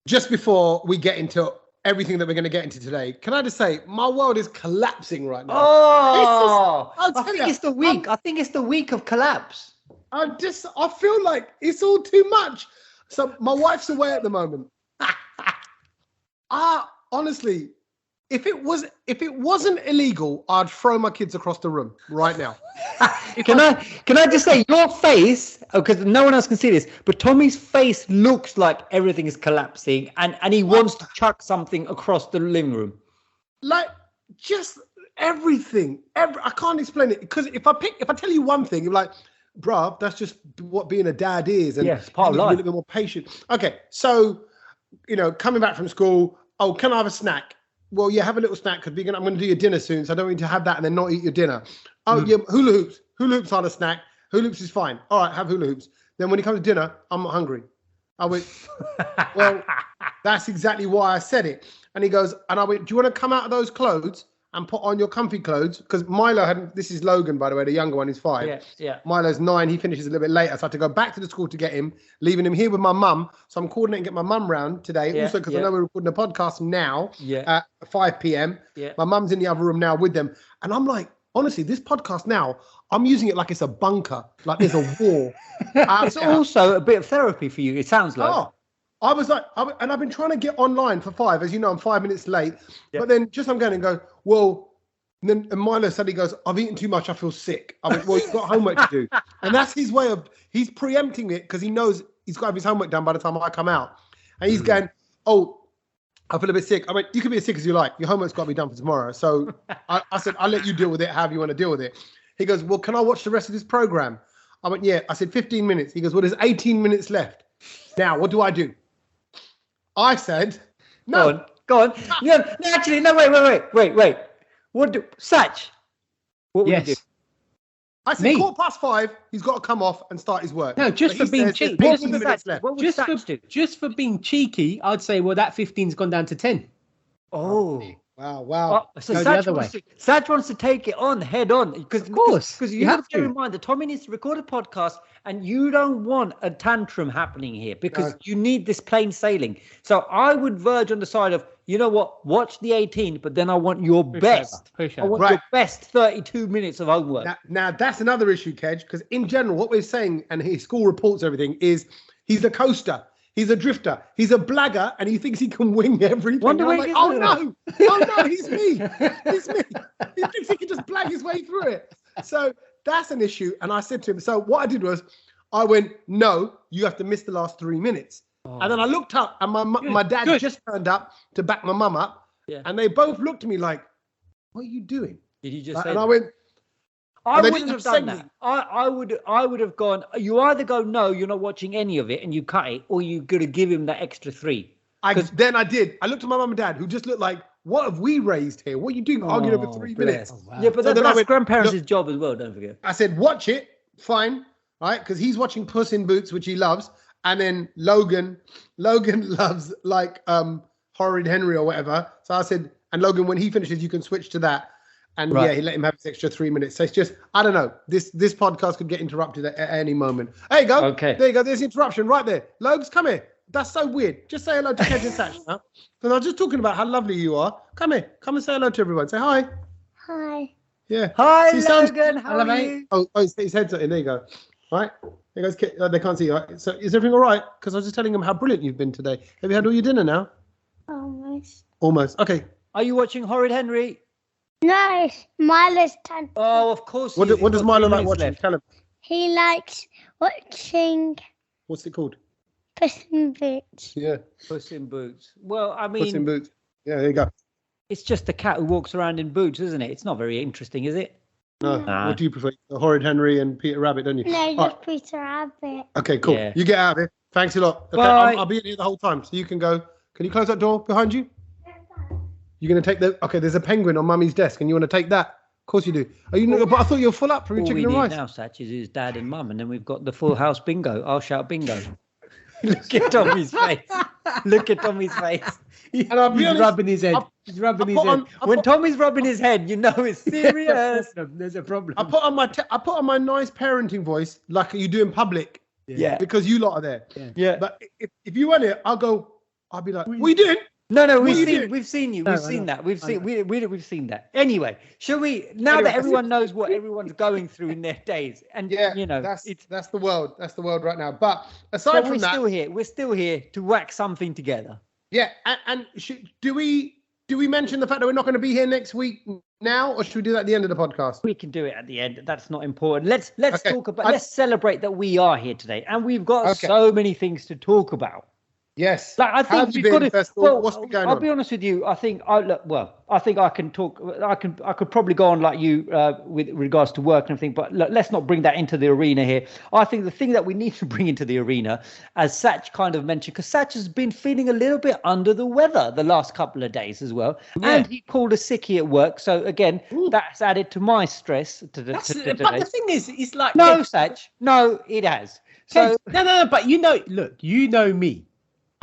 just before we get into everything that we're going to get into today, can I just say my world is collapsing right now? Oh, I think it's the week. I think it's the week of collapse. I feel like it's all too much. So my wife's away at the moment. Honestly, if it wasn't illegal, I'd throw my kids across the room right now. Can I just say your face, because no one else can see this, but Tommy's face looks like everything is collapsing and he wants to chuck something across the living room. Like just everything. I can't explain it, because if I tell you one thing, you're like, bruh, that's just what being a dad is. And it's part of life. A little bit more patient. Okay, so coming back from school, oh, can I have a snack? Well, yeah, have a little snack, because I'm going to do your dinner soon, so I don't need to have that and then not eat your dinner. Oh, yeah, hula hoops. Hula hoops aren't a snack. Hula hoops is fine. All right, have hula hoops. Then when it comes to dinner, I'm not hungry. I went, well, that's exactly why I said it. And he goes, and I went, do you want to come out of those clothes and put on your comfy clothes? Because Milo this is Logan, by the way, the younger one is 5. Yeah. Milo's 9. He finishes a little bit later. So I had to go back to the school to get him, leaving him here with my mum. So I'm coordinating to get my mum round today. Also, because I know we're recording a podcast now at 5 p.m. Yeah. My mum's in the other room now with them. And I'm like, honestly, this podcast now, I'm using it like it's a bunker, like there's a war. It's also a bit of therapy for you, it sounds like. Oh, I was like, and I've been trying to get online for 5. As you know, I'm 5 minutes late. Yep. But then I'm going and go, well, and Milo suddenly goes, I've eaten too much, I feel sick. I went, well, you've got homework to do. And that's his way of, he's preempting it because he knows he's got to have his homework done by the time I come out. And he's going, oh, I feel a bit sick. I went, you can be as sick as you like. Your homework's got to be done for tomorrow. So I said, I'll let you deal with it however you want to deal with it. He goes, well, can I watch the rest of this program? I went, yeah. I said, 15 minutes. He goes, well, there's 18 minutes left. Now, what do I do? I said, no. Go on. Yeah, no, actually, no, wait. Sach, what would you do? I said, 5:15, he's got to come off and start his work. No, just for being cheeky. Just for being cheeky, I'd say, well, that 15's gone down to 10. Oh. Wow. So Sach wants to take it on head on. Because you have to remind that Tommy needs to record a podcast and you don't want a tantrum happening here because you need this plain sailing. So I would verge on the side of, you know what, watch the 18, but then I want your best. I want your best 32 minutes of homework. Now that's another issue, Kedge, because in general, what we're saying, and his school reports everything, is he's a coaster. He's a drifter. He's a blagger, and he thinks he can wing everything. I'm like, oh no, he's me. He's me. He thinks he can just blag his way through it. So that's an issue. And I said to him, so what I did was, I went, no, you have to miss the last 3 minutes. Oh. And then I looked up, and my dad just turned up to back my mum up. Yeah. And they both looked at me like, what are you doing? Did you just say and that? I went, I wouldn't have done that. I would have gone, you either go, no, you're not watching any of it and you cut it, or you're going to give him that extra 3. Then I did. I looked at my mum and dad, who just looked like, what have we raised here? What are you doing arguing over 3 minutes? Oh, wow. Yeah, but that's grandparents' job as well, don't forget. I said, watch it, fine, right? Because he's watching Puss in Boots, which he loves. And then Logan loves like Horrid Henry or whatever. So I said, and Logan, when he finishes, you can switch to that. And he let him have his extra 3 minutes. So it's just, I don't know. This podcast could get interrupted at any moment. There you go. Okay. There you go. There's interruption right there. Logs, come here. That's so weird. Just say hello to Kedge and Sach now. Because I was just talking about how lovely you are. Come here. Come and say hello to everyone. Say hi. Hi. Yeah. Hi, Logan. How are you? Oh, his head's in. There you go. Right. There goes. They can't see you. Right? So is everything all right? Because I was just telling them how brilliant you've been today. Have you had all your dinner now? Almost. Okay. Are you watching Horrid Henry? No, Milo's 10. Oh, of course. What does Milo like watching? Tell him. He likes watching. What's it called? Puss in Boots. Yeah. Puss in Boots. Well, I mean. Puss in Boots. Yeah, there you go. It's just a cat who walks around in boots, isn't it? It's not very interesting, is it? No. What do you prefer? Horrid Henry and Peter Rabbit, don't you? No, just Peter Rabbit. Okay, cool. Yeah. You get out of here. Thanks a lot. Okay, Bye. I'll be in here the whole time, so you can go. Can you close that door behind you? You're going to take the... Okay, there's a penguin on Mummy's desk, and you want to take that? Of course you do. Are you? But I thought you were full up from your chicken and rice. All we need now, Sach, is his dad and mum, and then we've got the full house bingo. I'll shout bingo. Look at Tommy's face. Look at Tommy's face. And I'll be honest, rubbing his head. He's rubbing his head. When Tommy's rubbing his head, you know it's serious. There's a problem. I put on my nice parenting voice, like you do in public. Yeah. Because you lot are there. Yeah. But if you want it, I'll go, I'd be like, what are you doing? No, we've seen you. We've seen that. Anyway, shall we? Now that everyone knows what everyone's going through in their days, and that's the world. That's the world right now. But aside from that, we're still here to whack something together. Yeah, and do we mention the fact that we're not going to be here next week now, or should we do that at the end of the podcast? We can do it at the end. That's not important. Let's talk about. Let's celebrate that we are here today, and we've got so many things to talk about. Yes. Like, I think we've got to. Well, what's been going on? I'll be honest with you. I think I can talk. I could probably go on like you with regards to work and everything. But look, let's not bring that into the arena here. I think the thing that we need to bring into the arena, as Sach kind of mentioned, because Sach has been feeling a little bit under the weather the last couple of days as well, and he called a sickie at work. So again, that's added to my stress. But the thing is, it's like Sach. No, it has. So no. But look, you know me.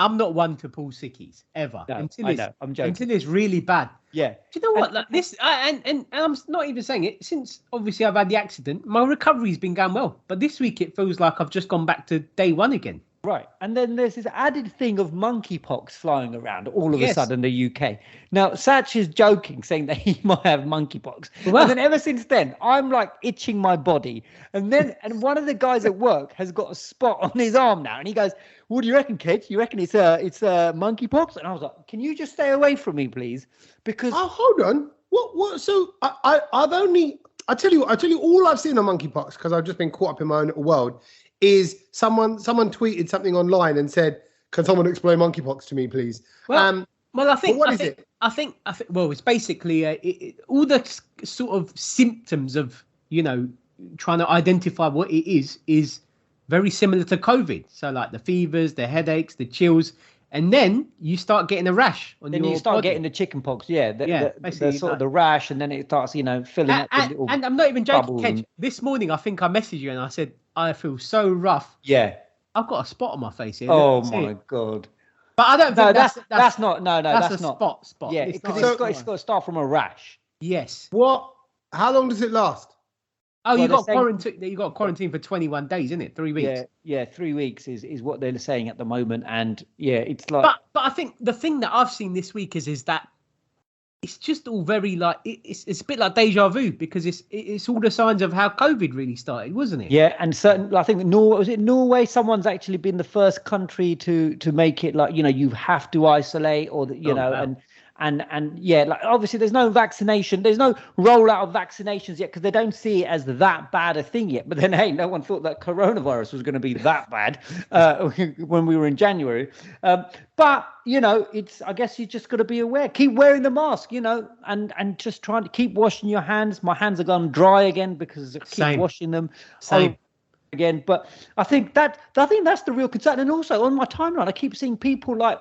I'm not one to pull sickies ever. No, I'm joking. Until it's really bad. Yeah. Do you know what? Like this, and I'm not even saying it. Since obviously I've had the accident, my recovery's been going well. But this week it feels like I've just gone back to day one again. Right. And then there's this added thing of monkeypox flying around all of a sudden in the UK. Now, Sach is joking, saying that he might have monkeypox. Well, and then ever since then, I'm like itching my body. And one of the guys at work has got a spot on his arm now. And he goes, what do you reckon, kid? You reckon it's monkeypox? And I was like, can you just stay away from me, please? Because... Oh, hold on. What? So I tell you, all I've seen on monkeypox, because I've just been caught up in my own little world, is someone tweeted something online and said, "Can someone explain monkeypox to me, please?" Well, I think it's basically all the sort of symptoms of trying to identify what it is very similar to COVID. So like the fevers, the headaches, the chills, and then you start getting a rash on your body. Then you start getting the chicken pox, the sort of the rash, and then it starts, filling up the little. And I'm not even joking, Kedge. This morning, I think I messaged you and I said, I feel so rough. Yeah. I've got a spot on my face here. Oh my God. But I don't think that's not. That's not. Spot. Yeah, because it's got to start from a rash. Yes. What? How long does it last? Oh, you got quarantine. You got quarantine for 21 days, isn't it? 3 weeks. Yeah, 3 weeks is what they're saying at the moment, and it's like. But I think the thing that I've seen this week is that it's just all very like it's a bit like deja vu, because it's all the signs of how COVID really started, wasn't it? Yeah, and I think Norway? Someone's actually been the first country to make it like you have to isolate, or wow. And like obviously there's no vaccination, there's no rollout of vaccinations yet, because they don't see it as that bad a thing yet. But then hey, no one thought that coronavirus was going to be that bad when we were in January. But it's, I guess you just got to be aware, keep wearing the mask, and just trying to keep washing your hands. My hands are gone dry again because I keep washing them. Same. Again, but I think that's the real concern. And also on my timeline, I keep seeing people like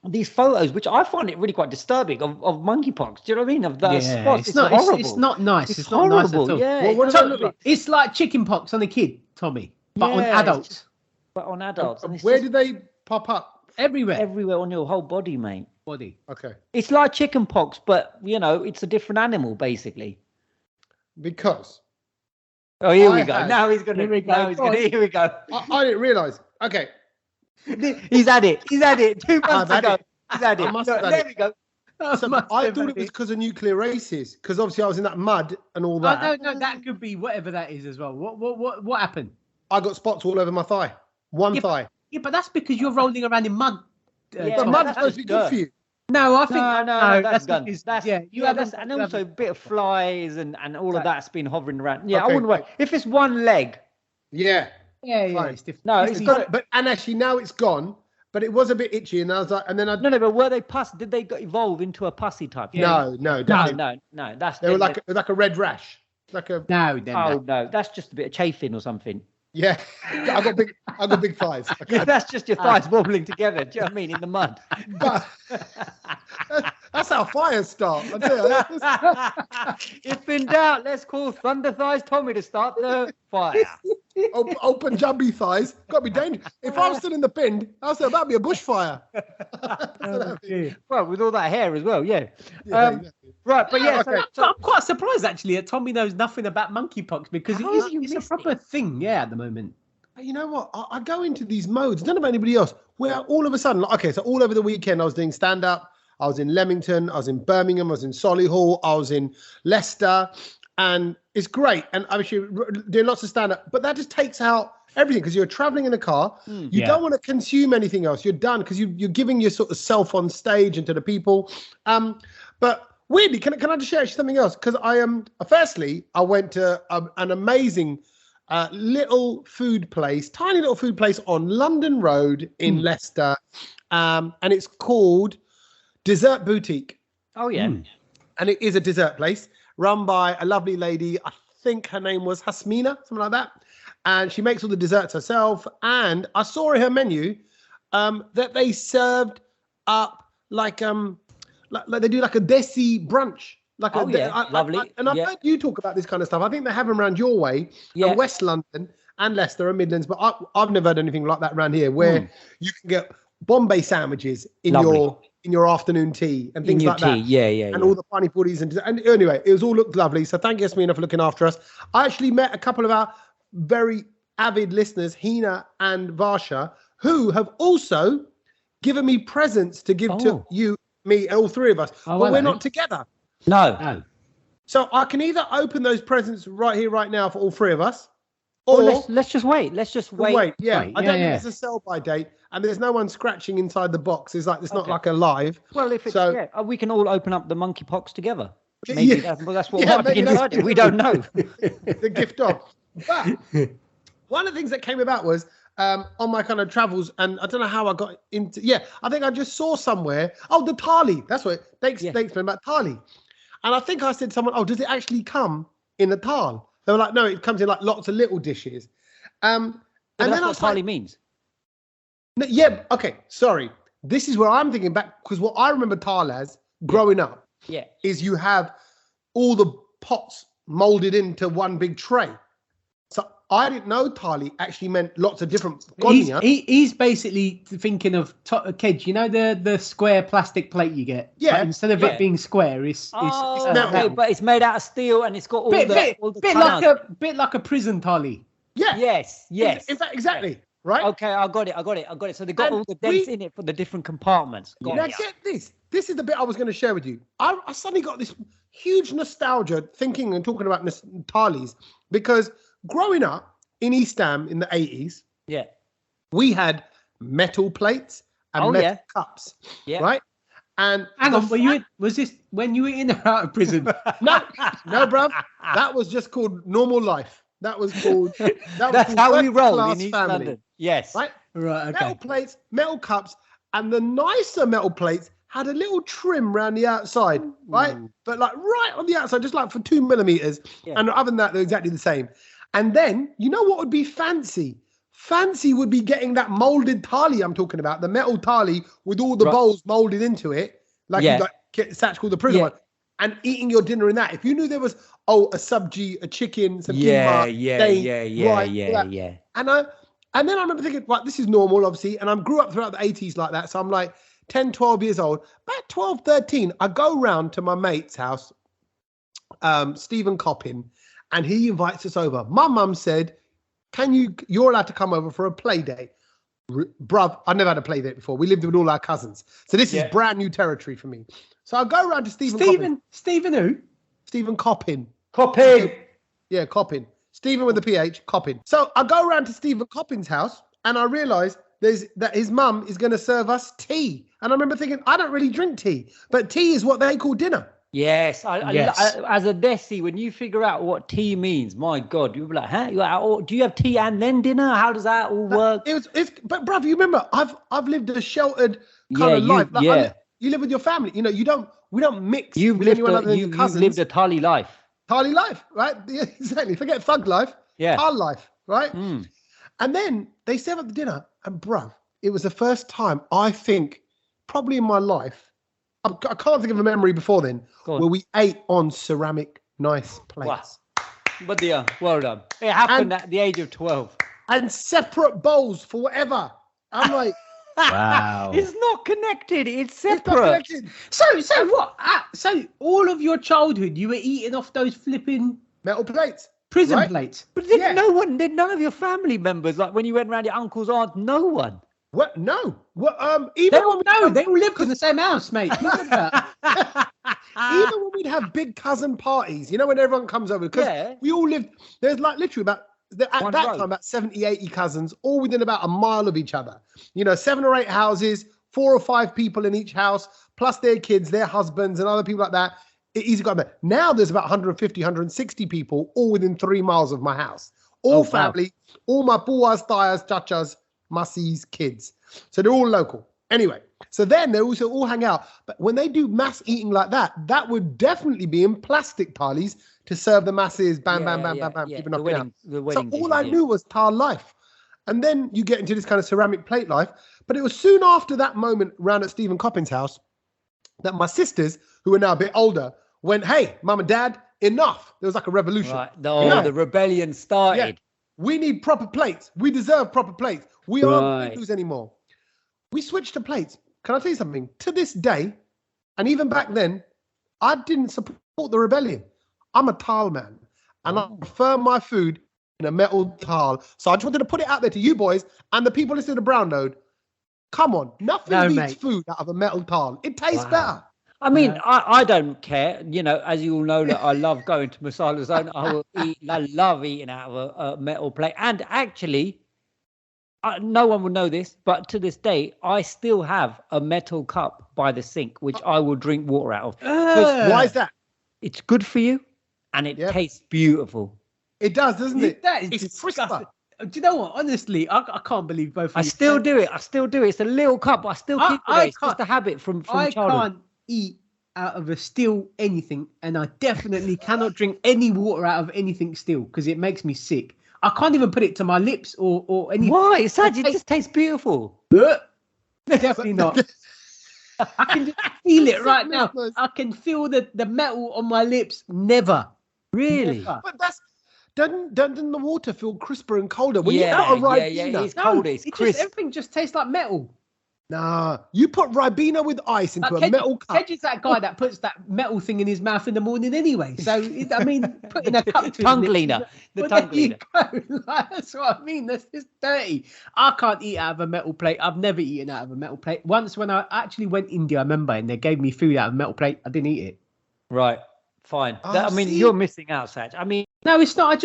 these photos, which I find it really quite disturbing, of monkeypox. Do you know what I mean? Of the spots. It's horrible. It's not nice. It's horrible. Not nice at all. Yeah. What does it look like? It's like chickenpox on a kid, Tommy, but on adults. But on adults. And where do they pop up? Everywhere. Everywhere on your whole body, mate. Body. Okay. It's like chickenpox, but it's a different animal, basically. Because. Oh, here we go. Now he's going to. Here we go. I didn't realise. Okay. He's had it. 2 months ago. He's had it. There we go. So I thought it was because of nuclear races, because obviously I was in that mud and all that. No, that could be whatever that is as well. What happened? I got spots all over my thigh. One thigh. Yeah, but that's because you're rolling around in mud. But mud's supposed to be good for you. No, I think no, that's gone. And also a bit of flies and all of that's been hovering around. Yeah, okay, I wouldn't worry. If it's one leg. Yeah. It's different. No, it's got. But actually now it's gone. But it was a bit itchy, and I was like, and then I. No, but were they pus? Did they evolve into a pussy type? No, definitely. No. That's they were like a red rash, like a. No, that's just a bit of chafing or something. Yeah, I got big thighs. Okay. That's just your thighs wobbling together. Do you know what I mean? In the mud. But that's how fires start. I tell you. If in doubt, let's call Thunder Thighs Tommy to start the fire. Open jumpy thighs. Got to be dangerous. If I was still in the bin, I was about to be a bushfire. Well, with all that hair as well, yeah. Exactly. Right, but yeah. Okay. So I'm quite surprised actually that Tommy knows nothing about monkeypox, because it's a proper thing, at the moment. You know what? I go into these modes. I don't know about anybody else. Where all of a sudden, so all over the weekend, I was doing stand-up. I was in Leamington. I was in Birmingham. I was in Solihull. I was in Leicester. And it's great. And I'm actually doing lots of stand-up. But that just takes out everything because you're traveling in a car. You don't want to consume anything else. You're done because you're giving your sort of self on stage and to the people. But weirdly, can I just share something else? Because firstly, I went to an amazing little food place, tiny little food place on London Road in Leicester. And it's called Dessert Boutique. Oh, yeah. And it is a dessert place run by a lovely lady. I think her name was Hasmina, something like that. And she makes all the desserts herself. And I saw in her menu that they served up like they do like a desi brunch. Lovely. And I've heard you talk about this kind of stuff. I think they have them around your way, in West London and Leicester and Midlands. But I've never heard anything like that around here, where you can get Bombay sandwiches in your afternoon tea and things like that. And all the pani puris and anyway, it was all looked lovely. So thank you, Yasmina, for looking after us. I actually met a couple of our very avid listeners, Hina and Varsha, who have also given me presents to give to you, me, and all three of us. But we're not together. No. So I can either open those presents right here, right now for all three of us, or let's just wait. Let's just wait. Yeah, I don't think there's a sell-by date, and there's no one scratching inside the box. It's not like a live. Well, if it's we can all open up the monkeypox together. Maybe that's what Martin decided. We don't know. The gift of. But one of the things that came about was on my kind of travels, and I don't know how I got into. Yeah, I think I just saw somewhere. Oh, the Thali. That's what. They explained about Thali. And I think I said to someone, "Oh, does it actually come in a Thaal?" They were like, "No, it comes in like lots of little dishes." And then that's what Thali means. No, yeah. Okay. Sorry. This is where I'm thinking back, because what I remember Thaal as growing up, is you have all the pots molded into one big tray. So I didn't know Thali actually meant lots of different. He's basically thinking of Kedge. You know the square plastic plate you get. Yeah. But instead of it being square, it's metal. But it's made out of steel and it's got all the bit like a prison Thali. Yeah. Yes. In fact, exactly. Right. Okay, I got it. So they got all the dents in it for the different compartments. Now get this. This is the bit I was going to share with you. I suddenly got this huge nostalgia thinking and talking about Thalis, because growing up in East Ham in the 80s, we had metal plates and metal cups, right? And hang on, was this when you were in or out of prison? No, bruv. That was just called normal life. That was called. That's how we roll in East London. Yes. Right. Okay. Metal plates, metal cups, and the nicer metal plates had a little trim around the outside, right? But like right on the outside, just like for 2 millimeters. Yeah. And other than that, they're exactly the same. And then you know what would be fancy? Fancy would be getting that molded Thali I'm talking about, the metal Thali with all the bowls molded into it, like Sach called the prison one, and eating your dinner in that. If you knew there was a sabji, a chicken, some kimbap, And then I remember thinking, right, this is normal, obviously, and I grew up throughout the 80s like that, so I'm like 10, 12 years old. About 12, 13, I go round to my mate's house, Stephen Coppin, and he invites us over. My mum said, you're allowed to come over for a play date. Bruv, I never had a play date before. We lived with all our cousins. So this is brand new territory for me. So I go around to Stephen who? Stephen Coppin. Coppin. Yeah, Coppin. Stephen with a PH, Coppin. So I go around to Stephen Coppin's house and I realise that his mum is going to serve us tea. And I remember thinking, I don't really drink tea, but tea is what they call dinner. Yes. I, as a Desi, when you figure out what tea means, my God, you'll be like, huh? You're like, do you have tea and then dinner? How does that all work? But bruv, you remember, I've lived a sheltered kind of life. Like, you live with your family. You know, we don't mix with anyone other than your cousins. You've lived a Thali life. Thali life, right? Yeah, exactly. Forget thug life. Yeah. Thal life, right? And then they serve up the dinner, and bruv, it was the first time I think probably in my life, I can't think of a memory before then, where we ate on ceramic nice plates. Wow. But yeah, well done. It happened at the age of 12. And separate bowls for whatever. I'm like, wow. It's not connected. It's separate. So what? So all of your childhood, you were eating off those flipping metal plates. Prison plates. But did none of your family members, like when you went around your uncle's aunt, no one? What? No. Well, they all lived in the same house, mate. Even when we'd have big cousin parties, when everyone comes over, because we all lived, there's like literally about 70, 80 cousins, all within about a mile of each other. 7 or 8 houses, 4 or 5 people in each house, plus their kids, their husbands, and other people like that. It easy got there. Now there's about 150, 160 people, all within 3 miles of my house. All family, all my buas, tayas, chachas, mussies, kids. So they're all local. Anyway, so then they also all hang out. But when they do mass eating like that, that would definitely be in plastic thaalis to serve the masses. Bam, bam, bam, bam, bam. Keep it knocking out. So all I knew was Thaal life. And then you get into this kind of ceramic plate life. But it was soon after that moment round at Stephen Coppin's house that my sisters, who are now a bit older, went, hey, mum and dad, enough. There was like a revolution. Right. The rebellion started. Yeah. We need proper plates. We deserve proper plates. We aren't lose anymore. We switched to plates. Can I tell you something? To this day, and even back then, I didn't support the rebellion. I'm a Thaal man, and I prefer my food in a metal Thaal. So I just wanted to put it out there to you boys and the people listening to Brown Node. Come on, nothing beats food out of a metal Thaal. It tastes better. I mean, I don't care. As you all know, that I love going to Masala Zone. I love eating out of a metal plate. And actually, no one will know this, but to this day, I still have a metal cup by the sink, which I will drink water out of. Why is that? It's good for you, and it tastes beautiful. It does, doesn't it? That is disgusting. Do you know what? Honestly, I can't believe both of you. I still do it. It's a little cup, but I still keep it. It's just a habit from childhood. I can't eat out of a still anything, and I definitely cannot drink any water out of anything still because it makes me sick. I can't even put it to my lips or anything. Why? Sach, it just tastes beautiful. Definitely not. I can just feel it right now. I can feel the metal on my lips. Never. Really? Never. But doesn't the water feel crisper and colder? When you put a Ribena, it's cold, it's crisp. Everything just tastes like metal. Nah, you put Ribena with ice into a metal cup. Kedge is that guy that puts that metal thing in his mouth in the morning anyway. So, putting a cup tongue cleaner. The tongue cleaner. That's what I mean. That's just dirty. I can't eat out of a metal plate. I've never eaten out of a metal plate. Once when I actually went to India, I remember, and they gave me food out of a metal plate. I didn't eat it. Right. Fine. You're missing out, Sach. No, it's not. I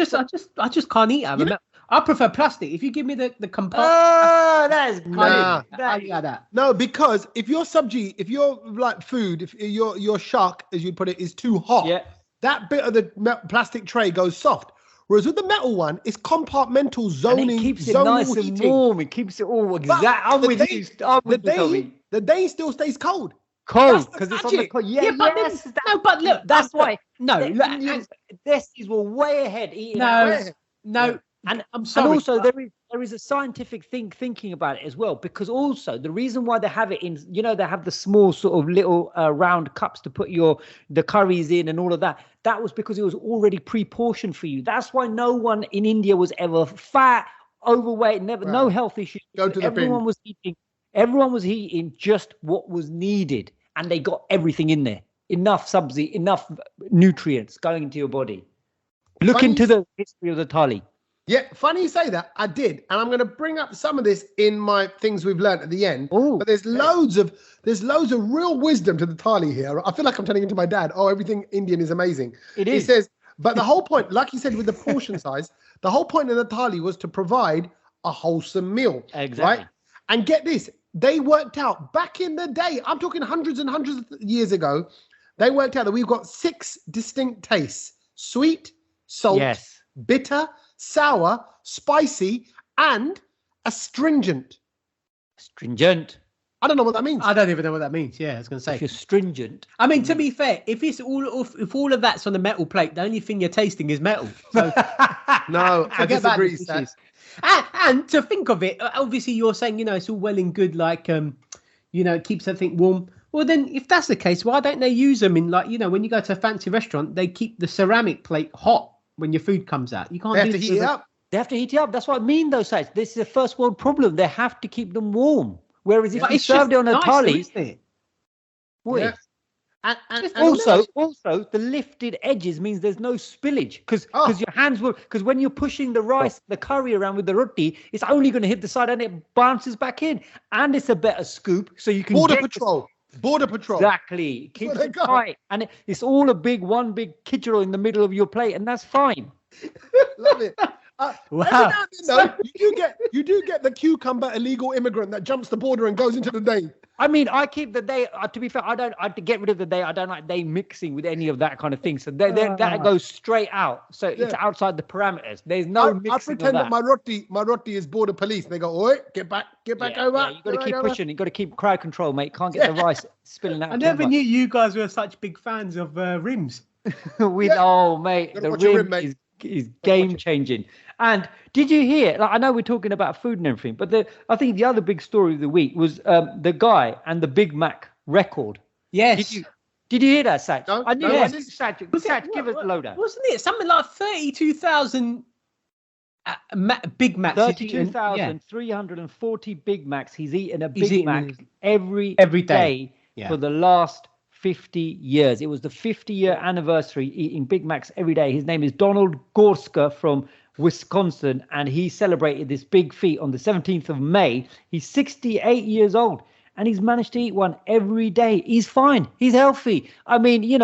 just can't eat out of a metal. I prefer plastic. If you give me the compartment. Oh, that's that. No, because if your if your like food, if your shark, as you put it, is too hot, that bit of the plastic tray goes soft. Whereas with the metal one, it's compartmental zoning. And it keeps it nice and warm. It keeps it all exact. I'm with you. The day still stays cold. Cold because it's on the cold. But look, that's why. This is way ahead. Eating no. And I'm sorry. And also, there is a scientific thinking about it as well, because also the reason why they have it in, they have the small sort of little round cups to put the curries in and all of that. That was because it was already pre-portioned for you. That's why no one in India was ever fat, overweight, no health issues. Everyone was eating just what was needed, and they got everything in there. Enough subsidy, enough nutrients going into your body. Look into the history of the thali. Yeah, funny you say that. I did, and I'm going to bring up some of this in my things we've learned at the end. Ooh, but there's loads of real wisdom to the thali here. I feel like I'm turning into my dad. Oh, everything Indian is amazing. It is. He says, but the whole point, like you said, with the portion size, the whole point of the thali was to provide a wholesome meal. Exactly. Right? And get this, they worked out back in the day. I'm talking hundreds and hundreds of years ago. They worked out that we've got 6 distinct tastes: sweet, salt, bitter, sour, spicy, and astringent. Astringent. I don't know what that means. I don't even know what that means. Yeah, I was going to say. If you're stringent. I mean, to be fair, if all of that's on a metal plate, the only thing you're tasting is metal. So no, I disagree. And to think of it, obviously you're saying, it's all well and good, like, it keeps everything warm. Well, then, if that's the case, why don't they use them in, like, when you go to a fancy restaurant, they keep the ceramic plate hot when your food comes out. You can't. They have to heat it up. They have to heat it up. That's what I mean, though, Sach. This is a first world problem. They have to keep them warm. Whereas if you served it on a thali, And also, the lifted edges means there's no spillage because your hands will, because when you're pushing the rice, the curry around with the roti, it's only going to hit the side and it bounces back in, and it's a better scoop, so you can Border Patrol. Exactly, keeps it tight, and it's all one big kidgero in the middle of your plate, and that's fine. Love it. Wow. You do get the cucumber illegal immigrant that jumps the border and goes into the day. I mean, I keep the day. To be fair, I get rid of the day. I don't like day mixing with any of that kind of thing. So that goes straight out. So it's outside the parameters. There's no mixing. I pretend that my roti is border police. And they go, "Oi, get back over." Yeah, you got to keep pushing. You got to keep crowd control, mate. Can't get the rice spilling out. I never knew you guys were such big fans of rims. Mate, the rim is game changing. And did you hear? Like, I know we're talking about food and everything, but I think the other big story of the week was the guy and the Big Mac record. Yes. Did you hear that, Sach? No, I knew it. Sach, give us the lowdown. Wasn't it something like 32,000 Big Macs? 32,340 Big Macs. He's eaten a Big Mac every day for the last 50 years. It was the 50-year anniversary eating Big Macs every day. His name is Donald Gorska from Wisconsin, and he celebrated this big feat on the 17th of May. He's 68 years old, and he's managed to eat one every day. He's fine. He's healthy. I mean, he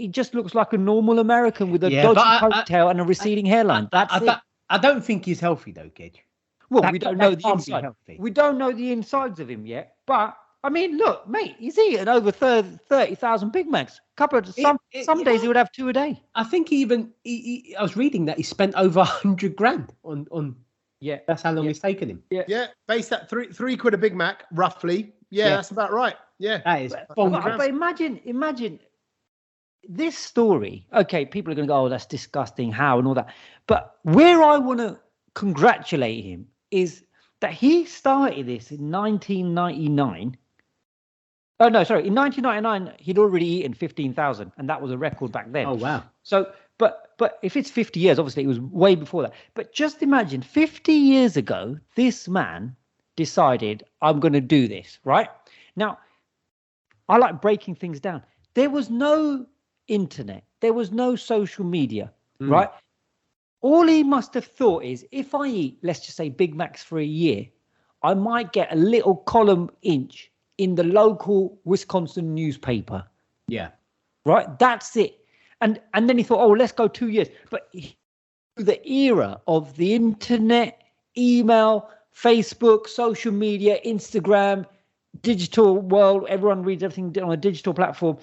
just looks like a normal American with a dodgy ponytail and a receding hairline. I don't think he's healthy, though, Gage. Well, we don't know the inside. We don't know the insides of him yet, but I mean, look, mate, he's eating over 30,000 Big Macs. Some days he would have 2 a day. I think I was reading that he spent over 100 grand on. Yeah, that's how long it's taken him. Yeah, based at three quid a Big Mac, roughly. Yeah, that's about right. Yeah, that is. But imagine this story. Okay, people are going to go, "Oh, that's disgusting." How and all that. But where I want to congratulate him is that he started this in 1999. Oh, no, sorry. In 1999, he'd already eaten 15,000, and that was a record back then. Oh, wow. So, but if it's 50 years, obviously it was way before that. But just imagine, 50 years ago, this man decided, I'm going to do this, right? Now, I like breaking things down. There was no internet. There was no social media, right? All he must have thought is, if I eat, let's just say, Big Macs for a year, I might get a little column inch in the local Wisconsin newspaper. Yeah. Right? That's it. And then he thought, oh, let's go 2 years. But the era of the internet, email, Facebook, social media, Instagram, digital world, everyone reads everything on a digital platform.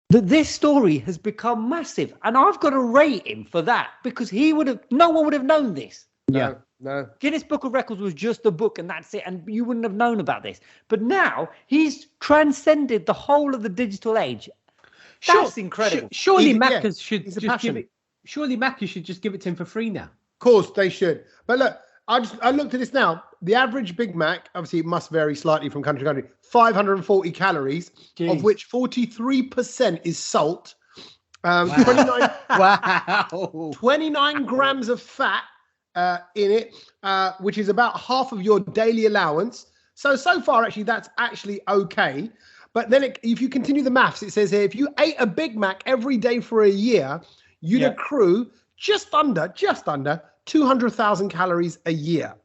This story has become massive. And I've got to rate him for that, because no one would have known this. Yeah. No. Guinness Book of Records was just a book and that's it. And you wouldn't have known about this. But now he's transcended the whole of the digital age. That's incredible. Surely Macca's should just give it. Surely Macca's should just give it to him for free now. Of course they should. But look, I looked at this now. The average Big Mac, obviously it must vary slightly from country to country, 540 calories, of which 43% is salt. 29 grams of fat in it, which is about half of your daily allowance. So far, actually, that's actually okay. But then if you continue the maths, it says here, if you ate a Big Mac every day for a year, you'd accrue just under 200,000 calories a year.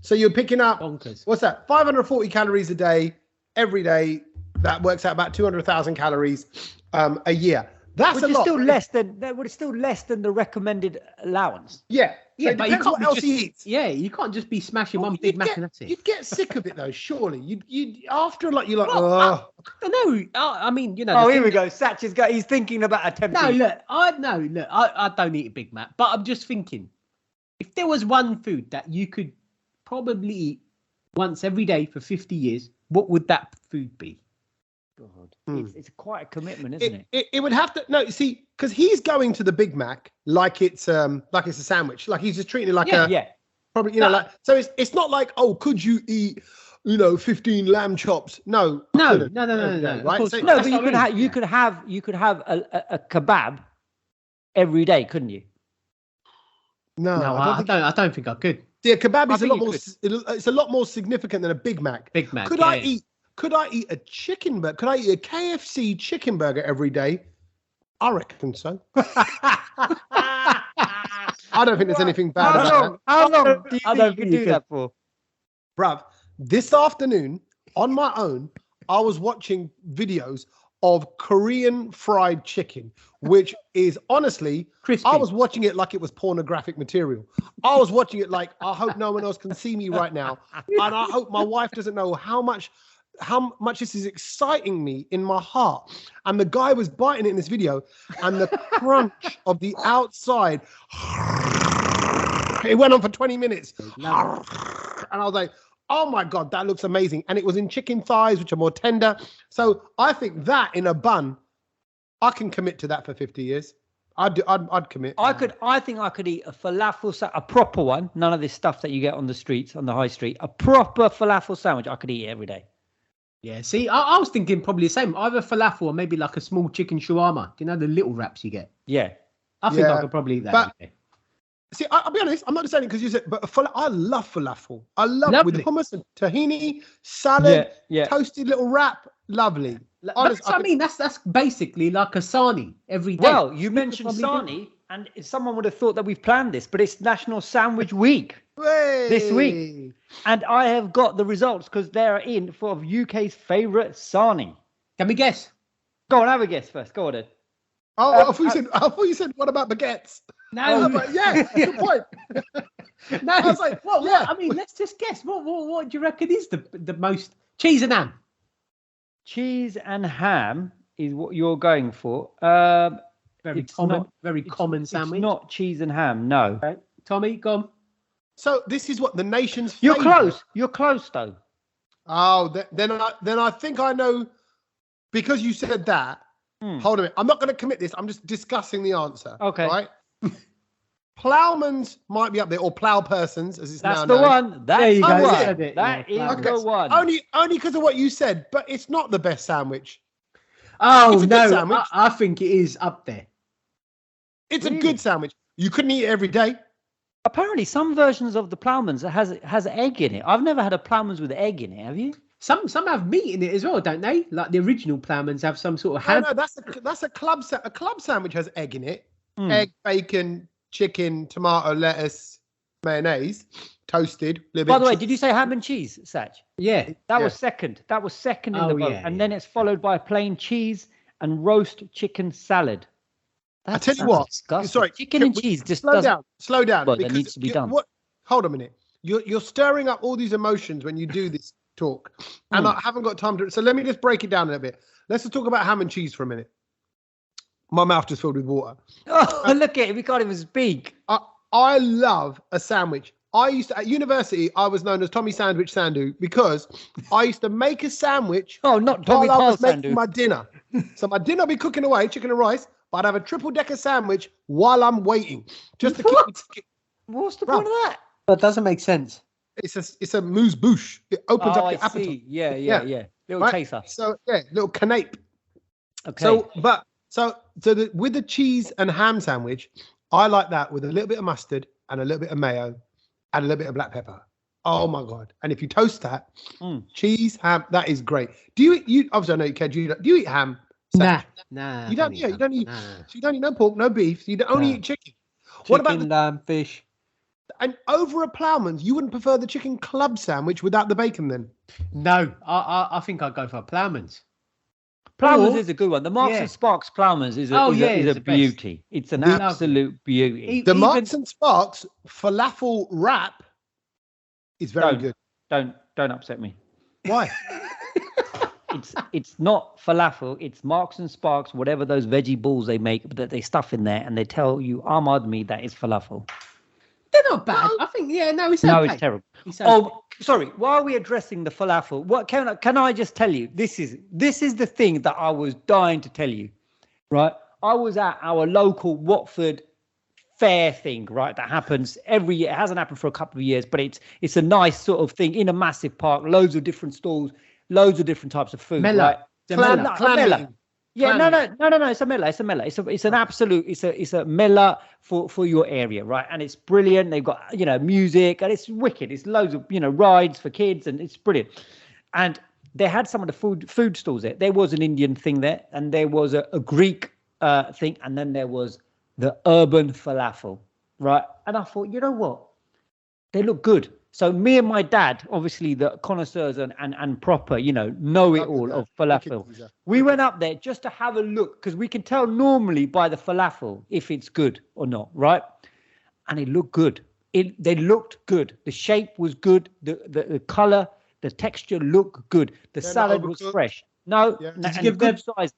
So you're picking up, what's that? 540 calories a day, every day. That works out about 200,000 calories a year. That's a lot. It's still less than the recommended allowance. Yeah. Yeah, so but you can't what else he eats. Yeah, you can't just be smashing one Big Mac and that's it. You'd get sick of it though, surely. You'd after like you're like, I don't know. I mean, you know. Oh, here we go. Satch he's thinking about attempting. No, look, I don't eat a Big Mac, but I'm just thinking, if there was one food that you could probably eat once every day for 50 years, what would that food be? God, it's quite a commitment, isn't it? It would have to see, because he's going to the Big Mac like it's a sandwich, like he's just treating it like probably like, so it's not like, oh, could you eat 15 lamb chops? No, right? So, no, but you could have a kebab every day, couldn't you? No, I don't think I could. Yeah, kebab is a lot more significant than a Big Mac. Big Mac. Could I eat could I eat a chicken burger? Could I eat a KFC chicken burger every day? I reckon so. I don't think there's anything bad about that. How long do you think you could do that for? Bruv, this afternoon, on my own, I was watching videos of Korean fried chicken, which is honestly, crispy. I was watching it like it was pornographic material. I was watching it like, I hope no one else can see me right now. And I hope my wife doesn't know how much this is exciting me in my heart. And the guy was biting it in this video, and the crunch of the outside, it went on for 20 minutes. And I was like, oh my God, that looks amazing. And it was in chicken thighs, which are more tender. So I think that in a bun, I can commit to that for 50 years. I'd commit. I think I could eat a falafel, a proper one. None of this stuff that you get on the streets, on the high street. A proper falafel sandwich, I could eat every day. Yeah, see, I was thinking probably the same. Either falafel or maybe like a small chicken shawarma. Do you know the little wraps you get? Yeah. I think I could probably eat that. But, see, I'll be honest, I'm not just saying it because you said, but I love falafel. I love it with hummus and tahini, salad, toasted little wrap. Lovely. Honest, I mean, that's basically like a sarnie every day. Well, you mentioned sarnie, and someone would have thought that we've planned this, but it's National Sandwich Week this week. And I have got the results because they're in for UK's favourite sarnie. Can we guess? Go on, have a guess first. Go on then. I thought you said, what about baguettes? No. Good point. No, I was like, well, I mean, let's just guess. What do you reckon is the most cheese and ham? Cheese and ham is what you're going for. Very common sandwich. It's not cheese and ham, no. Okay. Tommy, go on. So this is what the nation's You're favourite. close. You're close, though. Oh, then I think I know, because you said that. Hold on a minute. I'm not going to commit this. I'm just discussing the answer. Okay. Right? Plowman's might be up there, or plow persons, as it's now known. That's the one. That's the one. It. That is the one. Only because of what you said, but it's not the best sandwich. Oh, no. I think it is up there. It's a good sandwich. You couldn't eat it every day. Apparently, some versions of the Ploughman's has egg in it. I've never had a Ploughman's with egg in it. Have you? Some have meat in it as well, don't they? Like the original Ploughman's have some sort of ham. No, that's a club sandwich has egg in it. Egg, bacon, chicken, tomato, lettuce, mayonnaise, toasted. By the way, did you say ham and cheese, Sach? Yeah, that was second. That was second in the vote, and then it's followed by plain cheese and roast chicken salad. I tell you what, disgusting. Sorry, chicken and cheese just slow down. Well, that needs to be done. Hold a minute. You're stirring up all these emotions when you do this talk, and I haven't got time to. So let me just break it down a little bit. Let's just talk about ham and cheese for a minute. My mouth just filled with water. Oh, look at it. We can't even speak. I love a sandwich. At university, I was known as Tommy Sandwich Sandu because I used to make a sandwich. Oh, not Tommy while I was Sandu. making my dinner. So my dinner would be cooking away, chicken and rice, but I'd have a triple-decker sandwich while I'm waiting. Just to keep me. What's the point of that? That doesn't make sense. It's a mousse bouche. It opens up your appetite. See. Yeah. Little chaser. So little canape. Okay. With the cheese and ham sandwich, I like that with a little bit of mustard and a little bit of mayo and a little bit of black pepper. Oh my God! And if you toast that, cheese, ham, that is great. Do you? Obviously, I know you can. Do you eat ham? Nah. You don't. Yeah, you don't eat. So you don't eat no pork, no beef. So you only eat chicken. What about lamb, fish? And over a Ploughman's, you wouldn't prefer the chicken club sandwich without the bacon then? No, I think I'd go for a Ploughman's. Ploughman's is a good one. The Marks and Sparks Ploughman's is a beauty. It's an absolute beauty. The Marks and Sparks falafel wrap is very good. Don't upset me. Why? It's not falafel. It's Marks and Sparks, whatever those veggie balls they make that they stuff in there, and they tell you Ahmad me that is falafel. They're not bad. I think it's okay. No, it's terrible. Oh, sorry. While we're addressing the falafel, what can I just tell you? This is the thing that I was dying to tell you, right? I was at our local Watford fair thing, right? That happens every year. It hasn't happened for a couple of years, but it's a nice sort of thing in a massive park. Loads of different stalls, loads of different types of food. Mela. Right? Yeah, no. It's a mela. It's an absolute. It's a mela for your area, right? And it's brilliant. They've got music, and it's wicked. It's loads of rides for kids, and it's brilliant. And they had some of the food stalls there. There was an Indian thing there, and there was a Greek thing, and then there was the urban falafel, right? And I thought, you know what? They look good. So me and my dad, obviously the connoisseurs and proper, know it all of falafel. We went up there just to have a look, because we can tell normally by the falafel if it's good or not, right? And it looked good. They looked good. The shape was good. The color, the texture looked good. The salad was fresh. No, did you give them size?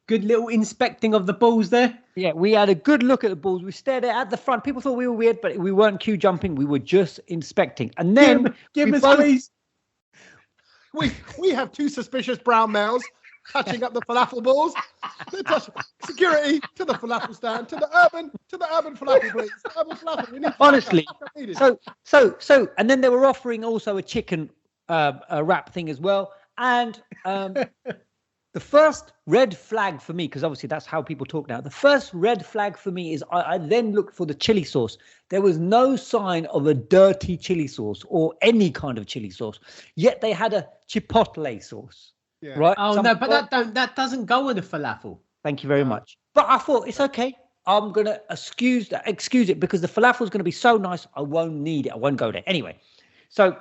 Good little inspecting of the balls there. Yeah, we had a good look at the balls. We stared at the front. People thought we were weird, but we weren't queue jumping. We were just inspecting. And then give us please. We have two suspicious brown males touching up the falafel balls. Security to the falafel stand, to the urban falafel, please. Urban falafel. We need honestly. So, and then they were offering also a chicken wrap thing as well. And the first red flag for me, because obviously that's how people talk now. The first red flag for me is I then looked for the chili sauce. There was no sign of a dirty chili sauce or any kind of chili sauce. Yet they had a chipotle sauce. Yeah. Right? Oh, no, but that doesn't go with the falafel. Thank you very much. But I thought it's okay. I'm going to excuse it because the falafel is going to be so nice. I won't need it. I won't go there. Anyway, so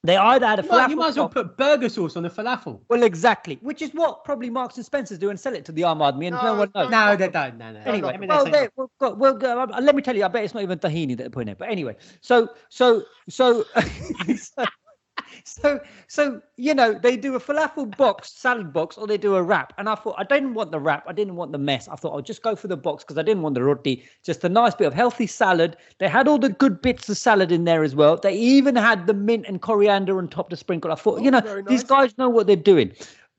they either had a falafel. You might as well put burger sauce on the falafel. Well, exactly. Which is what probably Marks and Spencer's do and sell it to the army, and no one knows. No, they don't. No. Anyway, let me tell you, I bet it's not even tahini that they're putting in it. But anyway, so they do a falafel box, salad box, or they do a wrap. And I thought, I didn't want the wrap. I didn't want the mess. I thought I'll just go for the box because I didn't want the roti. Just a nice bit of healthy salad. They had all the good bits of salad in there as well. They even had the mint and coriander on top to sprinkle. I thought, these guys know what they're doing.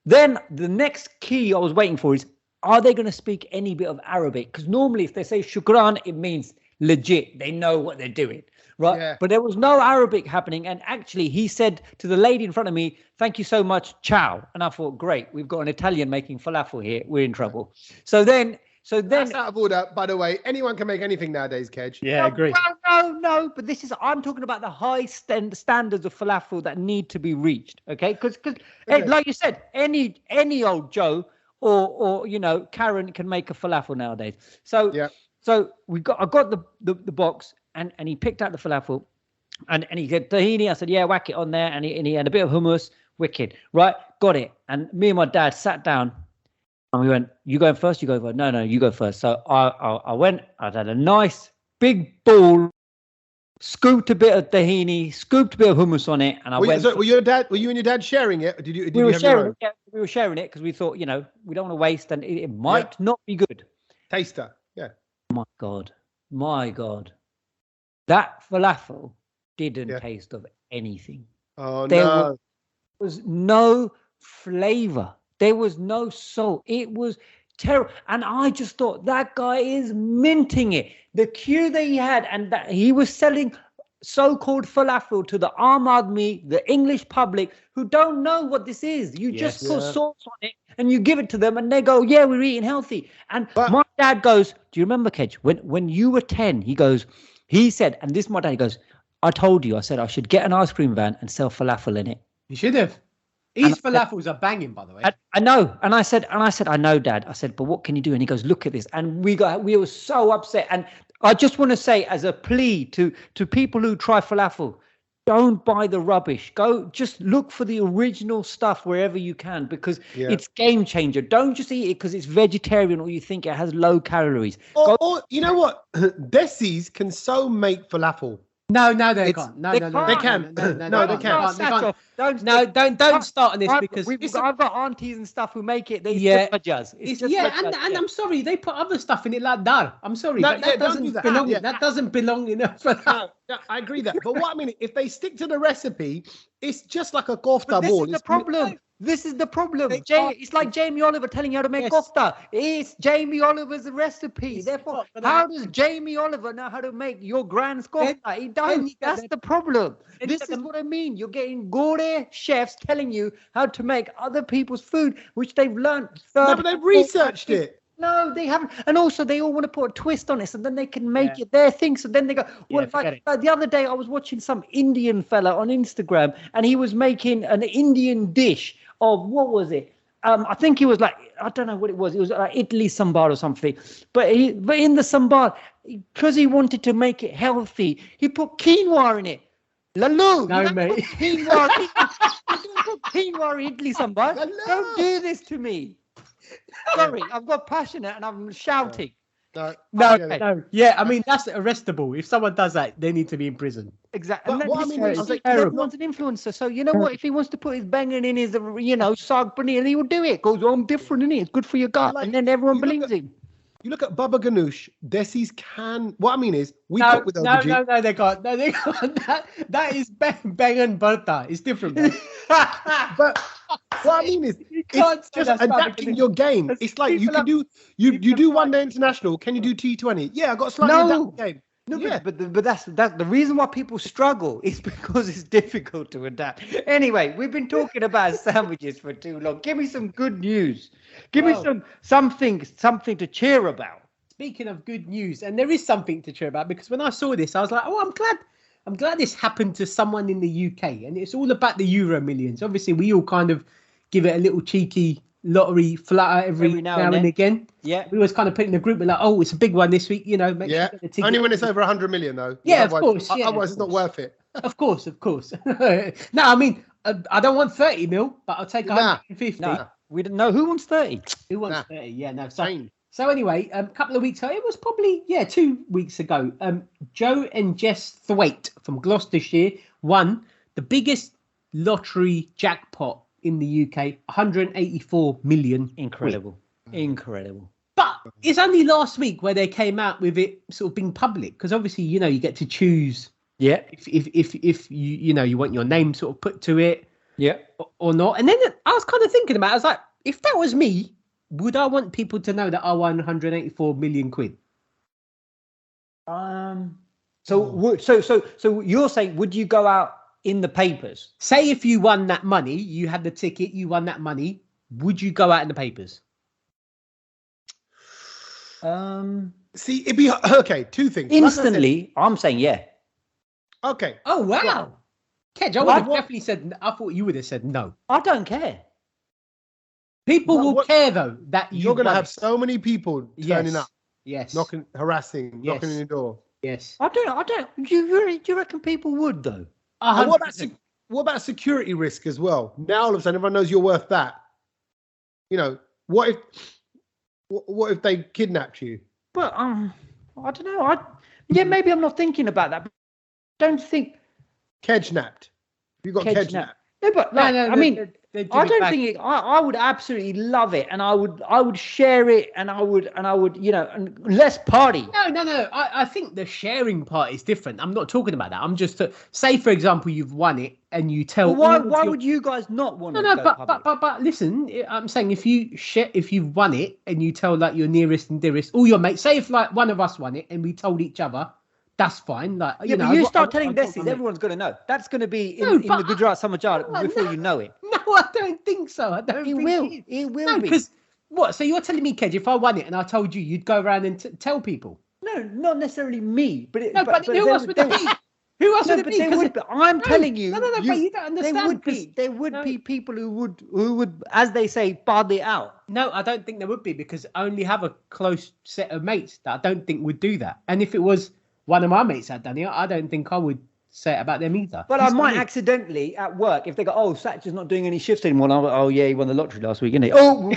Then the next key I was waiting for is, are they going to speak any bit of Arabic? Because normally if they say shukran, it means legit. They know what they're doing. Right. Yeah. But there was no Arabic happening. And actually, he said to the lady in front of me, thank you so much. Ciao. And I thought, great. We've got an Italian making falafel here. We're in trouble. So then that's out of order, by the way. Anyone can make anything nowadays, Kedge. Yeah, I agree. No. But I'm talking about the high standards of falafel that need to be reached. OK, because like you said, any old Joe or Karen can make a falafel nowadays. So I got the box. And he picked out the falafel and he said, tahini. I said, yeah, whack it on there. And he had a bit of hummus. Wicked. Right. Got it. And me and my dad sat down and we went, you going first? You go first. No, you go first. So I went, I had a nice big ball, scooped a bit of tahini, scooped a bit of hummus on it. And were you and your dad sharing it? Or did you we were sharing it because we thought, we don't want to waste and it might not be good. Taster. Yeah. My God. That falafel didn't taste of anything. Oh, there was no flavor. There was no salt. It was terrible. And I just thought that guy is minting it. The queue that he had, and that he was selling so-called falafel to the Aam Aadmi, the English public, who don't know what this is. You just put sauce on it and you give it to them and they go, yeah, we're eating healthy. And my dad goes, do you remember, Kedge, when you were 10, he said, and this is my dad, he goes, I told you, I said I should get an ice cream van and sell falafel in it. You should have. His falafels are banging, by the way. I know. And I said, I know, Dad. I said, but what can you do? And he goes, look at this. And we were so upset. And I just want to say as a plea to people who try falafel, don't buy the rubbish. Go just look for the original stuff wherever you can because it's game changer. Don't just eat it because it's vegetarian or you think it has low calories. Or you know what? Desis can so make falafel. No, they can't. No, they can. No, they can't. Don't start on this because I've got aunties and stuff who make it. And I'm sorry, they put other stuff in it like dal. I'm sorry, that doesn't belong. That doesn't belong in a falafel. No, I agree that. But what I mean, if they stick to the recipe, it's just like a kofta ball. This is the problem. It's like Jamie Oliver telling you how to make kofta. It's Jamie Oliver's recipe. Therefore, how does Jamie Oliver know how to make your grand's kofta? He doesn't. That's the problem. This is what I mean. You're getting gore chefs telling you how to make other people's food, which they've learned. No, but they've researched it. No, they haven't. And also, they all want to put a twist on it, so then they can make it their thing. So then they go, well, the other day I was watching some Indian fella on Instagram, and he was making an Indian dish of what was it? I think it was like, I don't know what it was. It was like Italy sambar or something. But in the sambar, because he wanted to make it healthy, he put quinoa in it. Lalu, no, mate. Quinoa, you don't put quinoa in Italy sambar. Don't do this to me. Sorry, I've got passionate and I'm shouting. No. Yeah, I mean, that's arrestable. If someone does that, they need to be in prison. Exactly. But what I mean is, everyone's an influencer. So, you know what? If he wants to put his banging in his, sag paneer, he will do it. Goes, I'm different, innit? It's good for your gut. And then everyone believes him. You look at Baba Ganoush, Desi's can. What I mean is, we cook with LBG. No, they can't. No, they can't. That is bang and burta. It's different, bro. But what I mean is, it's just adapting your game. It's like you can do, you do one day international. Can you do T20? Yeah, I got a slightly adapted game. No, yeah. but that's the reason why people struggle is because it's difficult to adapt. Anyway, we've been talking about sandwiches for too long. Give me some good news. Give me something to cheer about. Speaking of good news, and there is something to cheer about, because when I saw this, I was like, oh, I'm glad this happened to someone in the UK, and it's all about the Euro Millions. Obviously, we all kind of give it a little cheeky lottery flutter every now and again. Yeah, we always kind of put in the group, we're like, oh, it's a big one this week, make sure you get the ticket. Only when it's over 100 million, though. Yeah, of course. Otherwise, it's not worth it. Of course. No, I mean, I don't want 30 mil, but I'll take 150. No, we don't know who wants 30. Who wants 30? Yeah, no. So anyway, a couple of weeks ago, it was probably 2 weeks ago. Joe and Jess Thwaite from Gloucestershire won the biggest lottery jackpot in the UK, 184 million. Incredible. But it's only last week where they came out with it sort of being public, because obviously, you get to choose. Yeah. If you want your name sort of put to it. Yeah. Or not. And then I was kind of thinking about it. I was like, if that was me, would I want people to know that I won 184 million quid? So you're saying, would you go out in the papers? Say if you won that money, you had the ticket, you won that money, would you go out in the papers? See, it'd be okay. Two things. Instantly, I'm saying yeah. Okay. Oh wow, Kedge, I would have definitely said. I thought you would have said no. I don't care. People will care though that you're going to have so many people turning up. Yes. Harassing, knocking on your door. Yes. I don't. Do you reckon people would though? What about security risk as well? Now all of a sudden everyone knows you're worth that. What if they kidnapped you? But I don't know. Maybe I'm not thinking about that. But I don't think Kedge-napped. You got Kedge-napped. No, but I don't think I would absolutely love it, and I would share it, and I would and let's party. No. I think the sharing part is different. I'm not talking about that. I'm just say, for example, you've won it, and you tell. Well, why would you guys not want to? But listen, I'm saying if you've won it, and you tell like your nearest and dearest, all your mates. Say if like one of us won it, and we told each other. That's fine. Like but you start telling Desi, everyone's going to know. That's going to be in the Gujarat Samachar before you know it. No, I don't think so. I don't think it will be. Because what? So you're telling me, Kedge, if I won it and I told you, you'd go around and tell people? No, not necessarily me. But who else would it be? Who else would it be? I'm telling you. No, but you don't understand. There would be people who would, as they say, party out. No, I don't think there would be, because I only have a close set of mates that I don't think would do that. And if it was one of my mates had done it, I don't think I would say it about them either. But I might accidentally at work, if they go, oh, Sach is not doing any shifts anymore. And I'm like, oh, yeah, he won the lottery last week, didn't he? Oh!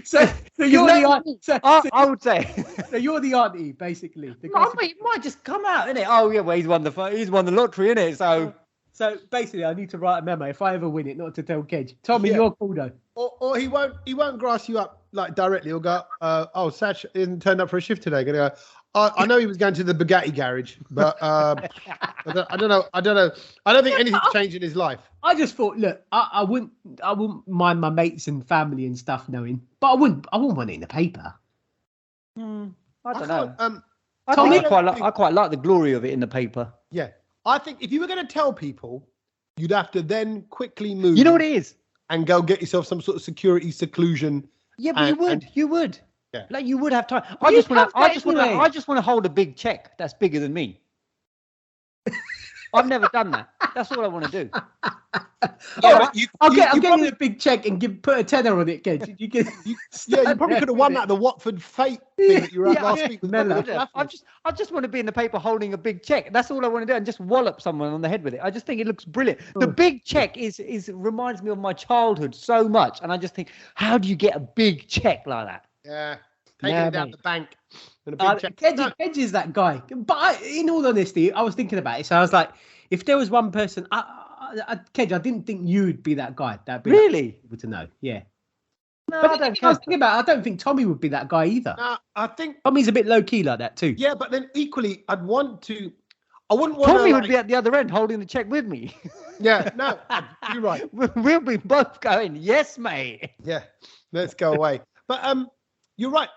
so you're the auntie. I would say. So you're the auntie, basically. It might just come out, innit? Oh, yeah, well, he's won the lottery, innit? So basically, I need to write a memo if I ever win it, not to tell Kedge. Tommy, you're cool though. Or he won't grass you up like directly. He'll go, oh, Sach isn't turned up for a shift today. Gonna go. I know he was going to the Bugatti garage, but I don't know. I don't think anything's changed in his life. I just thought, look, I wouldn't mind my mates and family and stuff knowing, but I wouldn't want it in the paper. I don't know. I quite like the glory of it in the paper. Yeah, I think if you were going to tell people, you'd have to then quickly move. You know what it is? And go get yourself some sort of security seclusion. Yeah, but you would. Yeah. Like you would have time. I just want to hold a big check that's bigger than me. I've never done that. That's all I want to do. I'll get you a big check and put a tenner on it, Kedge. You probably could have won that the Watford fate thing that you were at last week. I just want to be in the paper holding a big check. That's all I want to do, and just wallop someone on the head with it. I just think it looks brilliant. The big check is reminds me of my childhood so much, and I just think, how do you get a big check like that? Yeah, taking it down the bank. Kedge is that guy. But in all honesty, I was thinking about it. So I was like, if there was one person, Kedge, I didn't think you'd be that guy. That'd be really people to know. Yeah. No, but I was thinking about it, I don't think Tommy would be that guy either. No, I think Tommy's a bit low key like that too. Yeah, but then equally, I wouldn't want Tommy would be at the other end holding the check with me. Yeah, no, you're right. We'll be both going, yes, mate. Yeah, let's go away. But you're right.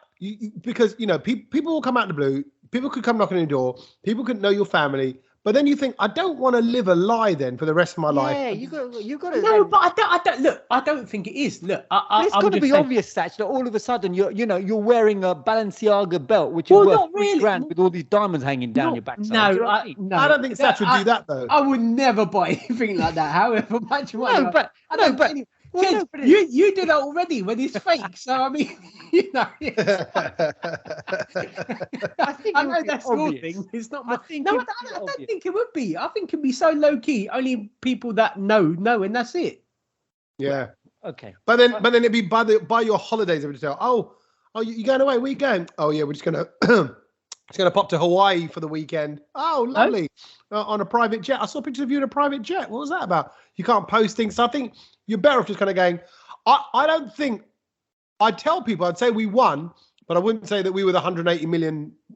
Because people will come out of the blue. People could come knocking on your door. People could know your family. But then you think, I don't want to live a lie then for the rest of my life. Yeah, you got to. No, but I don't. Look, I don't think it is. Look, it's got to be obvious, Sach, that all of a sudden you're wearing a Balenciaga belt, which is worth $3,000 with all these diamonds hanging down your backside. No, I don't think Sach would do that though. I would never buy anything like that. However much money. No, but you did that already when it's fake. So I mean, I know that's your thing. It's not my. I don't think it would be. I think it'd be so low key. Only people that know, and that's it. Yeah. Okay. But then it'd be by your holidays. Every day. Oh, you going away? Where you going? Oh yeah, we're just gonna pop to Hawaii for the weekend. Oh, lovely. On a private jet. I saw pictures of you in a private jet. What was that about? You can't post things. So I think you're better off just kind of going, I don't think, I'd tell people, I'd say we won, but I wouldn't say that we were the 180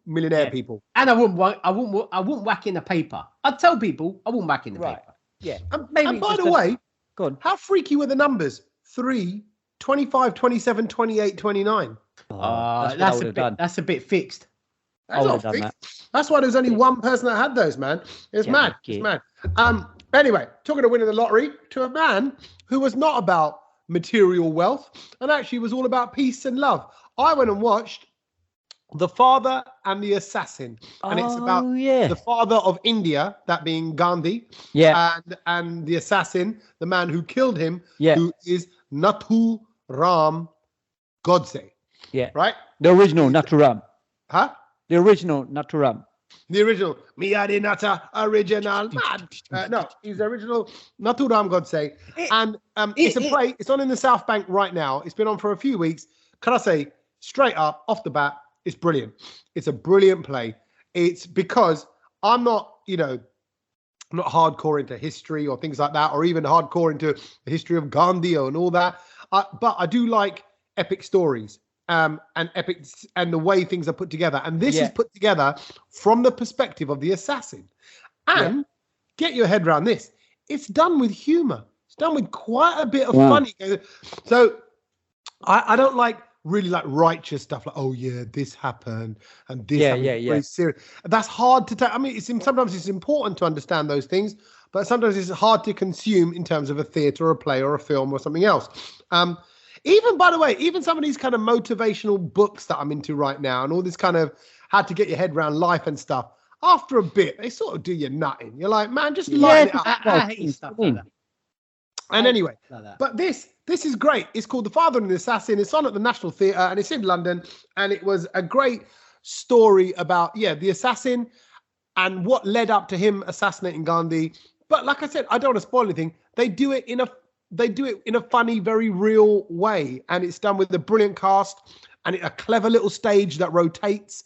millionaire people. And I wouldn't whack in the paper. I'd tell people I wouldn't whack in the paper. Yeah. And by the way, go on. How freaky were the numbers? 3, 25, 27, 28, 29. That's a bit fixed. That's why there's only one person that had those, man. It's mad. It's mad. Anyway, talking of winning the lottery, to a man who was not about material wealth and actually was all about peace and love. I went and watched The Father and the Assassin, and it's about the father of India, that being Gandhi, and the assassin, the man who killed him, who is Nathuram Godse. Yeah, right. The original Nathuram. Huh? The original Nathuram. The original Miyadi Nata original man. No, he's the original Nathuram Godse. And it's a play. It's on in the South Bank right now. It's been on for a few weeks. Can I say straight up off the bat, it's brilliant. It's a brilliant play. It's because I'm not hardcore into history or things like that, or even hardcore into the history of Gandhi and all that. But I do like epic stories. And epics and the way things are put together. And this is put together from the perspective of the assassin. And get your head around this. It's done with humor. It's done with quite a bit of funny. So I don't really like righteous stuff like, oh yeah, this happened and this happened. Very serious. That's hard to take. I mean, sometimes it's important to understand those things, but sometimes it's hard to consume in terms of a theatre or a play or a film or something else. Even, by the way, even some of these kind of motivational books that I'm into right now and all this kind of how to get your head around life and stuff, after a bit, they sort of do you nutting. You're like, man, just lighten it up. I hate stuff like that. And anyway, but this is great. It's called The Father and the Assassin. It's on at the National Theatre and it's in London. And it was a great story about, the assassin and what led up to him assassinating Gandhi. But like I said, I don't want to spoil anything. They do it in a funny, very real way. And it's done with a brilliant cast and a clever little stage that rotates.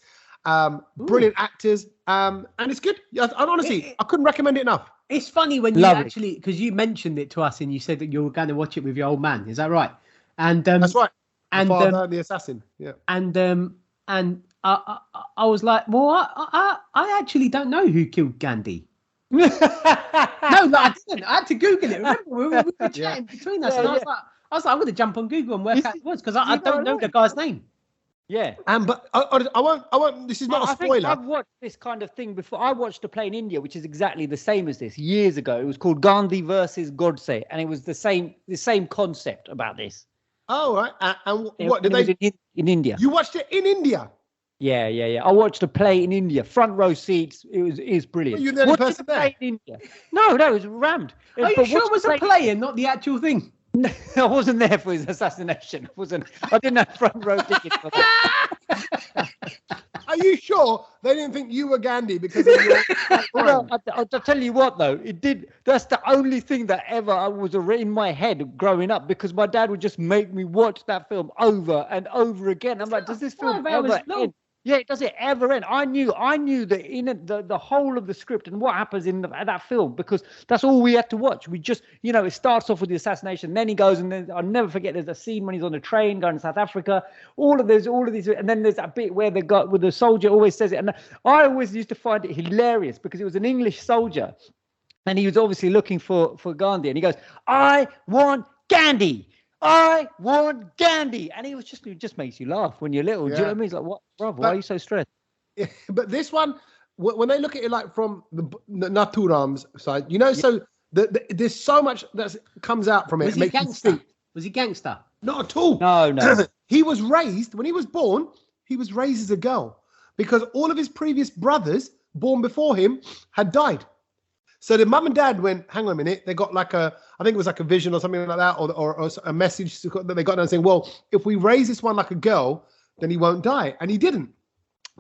Brilliant actors. And it's good. Honestly, I couldn't recommend it enough. It's funny when you actually, because you mentioned it to us and you said that you were going to watch it with your old man. Is that right? And that's right. The Father and the Assassin. Yeah. And I was like, well, I actually don't know who killed Gandhi. No, I didn't. I had to Google it. Remember, we were chatting between us, and I was like, I'm going to jump on Google and work out who it was because I don't know the guy's name. Yeah, but I won't. This is not a spoiler. I've watched this kind of thing before. I watched a play in India, which is exactly the same as this years ago. It was called Gandhi versus Godse, and it was the same concept about this. Oh, right. And what did they in India? You watched it in India? Yeah. I watched a play in India, front row seats. It's brilliant. Were you the only person there? Play in India. No, it was rammed. Are you sure it was a play and not the actual thing? No, I wasn't there for his assassination. I didn't have front row tickets for that. Are you sure they didn't think you were Gandhi because of your? Well, I'll tell you what though, it did. That's the only thing that ever was in my head growing up, because my dad would just make me watch that film over and over again. I'm like, does this film ever end? Yeah, does it ever end? I knew that in the whole of the script and what happens in that film, because that's all we had to watch. We just, it starts off with the assassination, then he goes, and then I'll never forget. There's a scene when he's on a train going to South Africa. All of these, and then there's that bit where the soldier always says it, and I always used to find it hilarious because it was an English soldier, and he was obviously looking for Gandhi, and he goes, "I want Gandhi. I want Gandhi," and it just makes you laugh when you're little. Do you know what I mean? It's like, what, brother? Why are you so stressed? Yeah, but this one, when they look at it like from the Nathuram's side, so there's so much that comes out from it. Was he gangster? Was he gangster? Not at all. No. He was raised, when he was born, he was raised as a girl because all of his previous brothers born before him had died. So the mum and dad went, hang on a minute, they got I think it was like a vision or something like that, or a message that they got down saying, well, if we raise this one like a girl, then he won't die. And he didn't.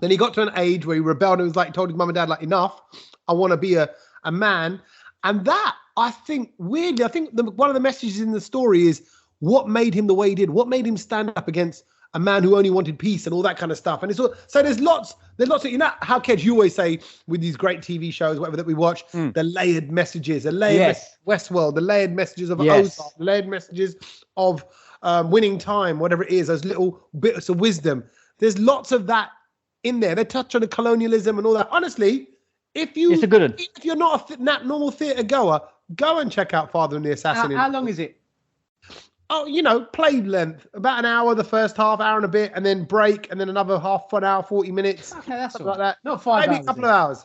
Then he got to an age where he rebelled and was told his mum and dad, enough, I want to be a man. And that, I think, weirdly, one of the messages in the story is what made him the way he did, what made him stand up against a man who only wanted peace and all that kind of stuff. And it's all, so there's lots of, how, Kedge, you always say with these great TV shows, whatever that we watch, the layered messages, Westworld, the layered messages of Ozark, the layered messages of Winning Time, whatever it is, those little bits of wisdom. There's lots of that in there. They touch on the colonialism and all that. Honestly, it's a good one. If you're not a normal theatre goer, go and check out Father and the Assassin. How long is it? Oh, play length, about an hour, the first half, hour and a bit, and then break, and then another half an hour, 40 minutes. Okay, that's something like that. Not 5 hours. Maybe a couple of hours,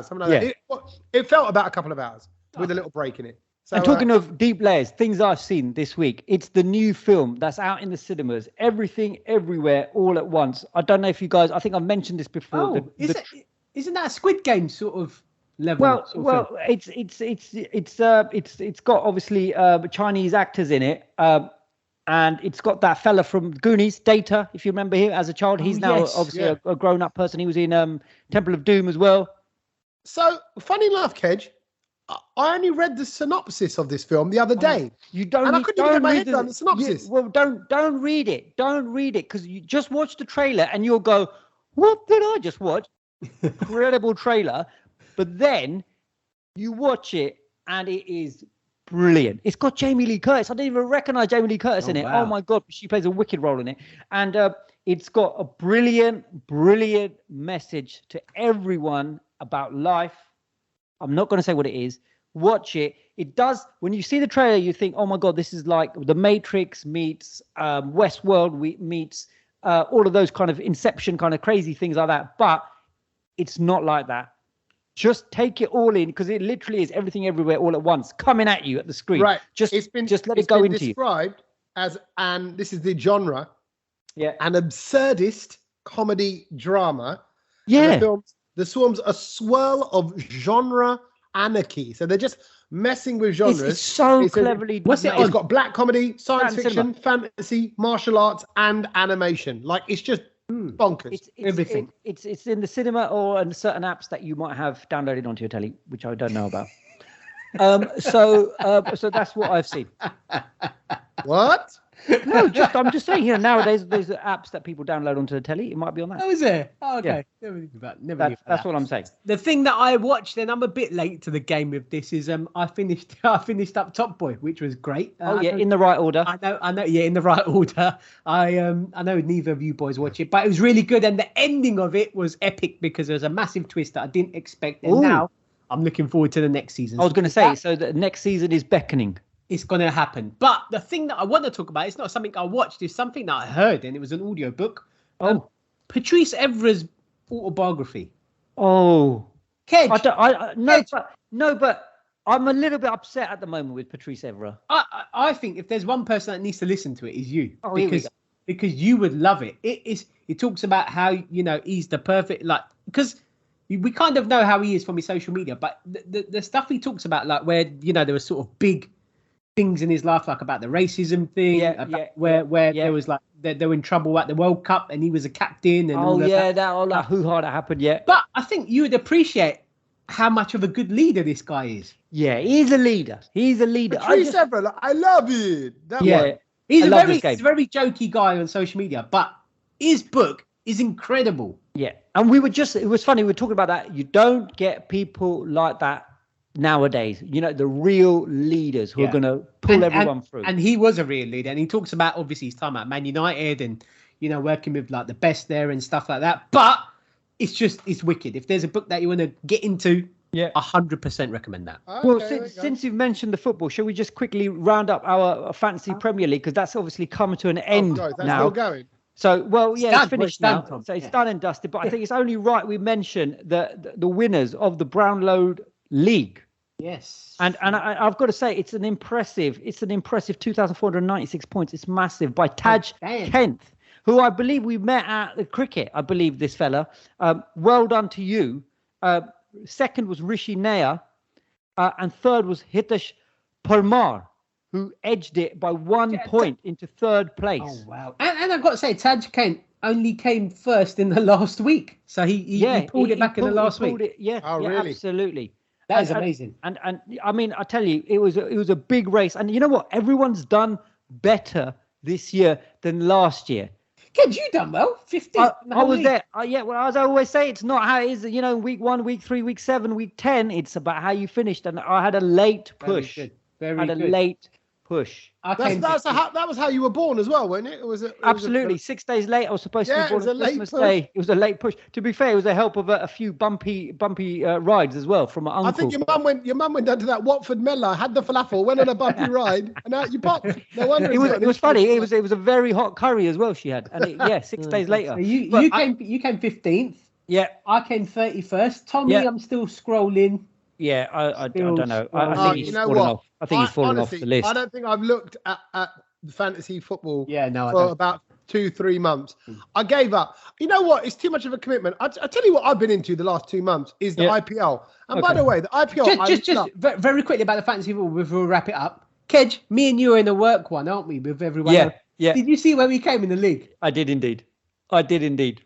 something like that. It felt about a couple of hours with a little break in it. So, and talking of deep layers, things I've seen this week, it's the new film that's out in the cinemas, Everything, Everywhere, All at Once. I don't know if you guys, I think I've mentioned this before. Isn't that a Squid Game sort of level? It's got obviously Chinese actors in it, and it's got that fella from Goonies, Data, if you remember him as a child. He's now obviously a grown-up person. He was in Temple of Doom as well. So funny enough, Kedge, I only read the synopsis of this film the other day. You don't, and I couldn't even get my head around the synopsis. Don't read it. Don't read it, because you just watch the trailer and you'll go, "What did I just watch?" Incredible trailer. But then you watch it and it is brilliant. It's got Jamie Lee Curtis. I didn't even recognize Jamie Lee Curtis in it. Wow. Oh my God, she plays a wicked role in it. And it's got a brilliant message to everyone about life. I'm not going to say what it is. Watch it. It does. When you see the trailer, you think, oh my God, this is like The Matrix meets Westworld meets all of those kind of Inception kind of crazy things like that. But it's not like that. Just take it all in, because it literally is Everything Everywhere All at Once coming at you at the screen. Right. Just let it go into you. It's described as, and this is the genre, an absurdist comedy drama. Yeah. The film's a swirl of genre anarchy. So they're just messing with genres. It's so cleverly done. It's got black comedy, science fiction, fantasy, martial arts, and animation. It's just bonkers. Everything. It's in the cinema or in certain apps that you might have downloaded onto your telly, which I don't know about. So that's what I've seen. What? No, I'm just saying. Nowadays there's apps that people download onto the telly. It might be on that. Oh, is there? Oh, okay. Yeah. That's what I'm saying. The thing that I watched, and I'm a bit late to the game with this, is I finished up Top Boy, which was great. In the right order. I know. Yeah, in the right order. I know neither of you boys watch it, but it was really good, and the ending of it was epic because there was a massive twist that I didn't expect, and now I'm looking forward to the next season. I was going to say, so the next season is beckoning. It's going to happen. But the thing that I want to talk about, it's not something I watched, it's something that I heard, and it was an audio book. Patrice Evra's autobiography. Oh. Kedge. But I'm a little bit upset at the moment with Patrice Evra. I think if there's one person that needs to listen to it, is you. Because because you would love it. It talks about how, you know, he's the perfect, like, because we kind of know how he is from his social media, but the stuff he talks about, like where, you know, there were sort of big things in his life, like about the racism thing, where there was like they were in trouble at the World Cup and he was a captain and all that hoo-ha that happened. But I think you would appreciate how much of a good leader this guy is. Yeah, he's a leader. I love it. He's a very jokey guy on social media, but his book is incredible. Yeah, and it was funny, we were talking about that. You don't get people like that nowadays, you know, the real leaders who are going to pull everyone through. And he was a real leader, and he talks about, obviously, he's talking about Man United and, you know, working with like the best there and stuff like that. But it's wicked. If there's a book that you want to get into, 100% recommend that. Okay, well, since you've mentioned the football, shall we just quickly round up our fantasy Premier League, because that's obviously come to an end now. Still going. So, it's finished now. Tom. So it's done and dusted. But I think it's only right we mention the winners of the Brownlow League. Yes. And I've got to say, it's an impressive 2,496 points. It's massive by Taj Kent, who I believe we met at the cricket. I believe this fella. Well done to you. Second was Rishi Nair, and third was Hitesh Parmar, who edged it by 1 point into third place. Oh, wow. And I've got to say, Taj Kent only came first in the last week. So he pulled it back in the last week. Really? Absolutely. That is amazing. And I mean, I tell you, it was a big race. And you know what? Everyone's done better this year than last year. Kid, you done well. 15. I was there. Well, as I always say, it's not how it is. You know, week 1, week 3, week 7, week 10. It's about how you finished. And I had a late push. Very good. A late push. That was how you were born as well, wasn't it? Absolutely. 6 days late. I was supposed to be born on Christmas Day. It was a late push. To be fair, it was the help of a few bumpy rides as well from my uncle. I think your mum went down to that Watford Mela, had the falafel, went on a bumpy ride, and out you popped. No wonder it was funny. It was a very hot curry as well she had. And 6 days later. So you came 15th. Yeah. I came 31st. Tommy, I'm still scrolling. Yeah, I don't know. I think he's falling off. I think he's falling off the list. I don't think I've looked at fantasy football for about 2-3 months. I gave up. You know what? It's too much of a commitment. I tell you what I've been into the last 2 months is the IPL. And by the way, the IPL... Just very quickly about the fantasy football before we wrap it up. Kedge, me and you are in a work one, aren't we, with everyone else? Yeah. Did you see where we came in the league? I did indeed.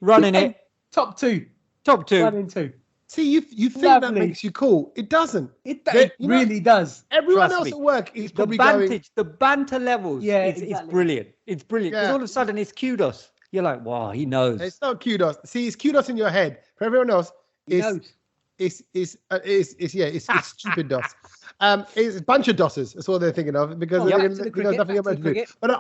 Running it. Top two. 1 and 2. See, you think that makes you cool. It doesn't. It really does. Everyone else at work is probably the banter levels. Yeah, it's brilliant. It's brilliant. Because all of a sudden it's kudos. You're like, wow, he knows. It's not kudos. See, it's kudos in your head. For everyone else, it's stupid dos. It's a bunch of dosses. That's what they're thinking of because there's nothing else to do. But the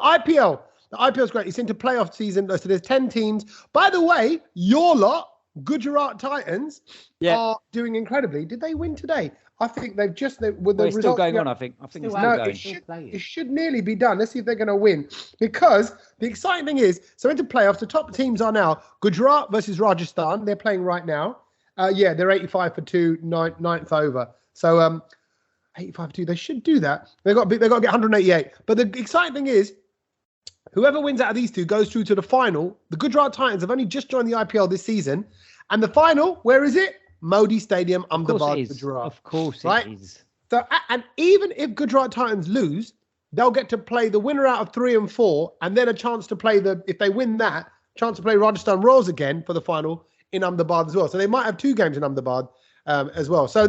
IPL's great. It's into playoff season. So there's 10 teams. By the way, your lot, Gujarat Titans, are doing incredibly. Did they win today? I think they've just with the results still going on. I think it's still going. It should nearly be done. Let's see if they're going to win. Because the exciting thing is, so into playoffs, the top teams are now Gujarat versus Rajasthan. They're playing right now. They're 85 for 2, ninth over. So 85 for 2. They should do that. They got to get 188. But the exciting thing is, whoever wins out of these two goes through to the final. The Gujarat Titans have only just joined the IPL this season. And the final, where is it? Modi Stadium, Ahmedabad, Gujarat. Of course it is. So, and even if Gujarat Titans lose, they'll get to play the winner out of 3 and 4, and then a chance to play if they win that, chance to play Rajasthan Royals again for the final in Ahmedabad as well. So they might have 2 games in Ahmedabad as well. So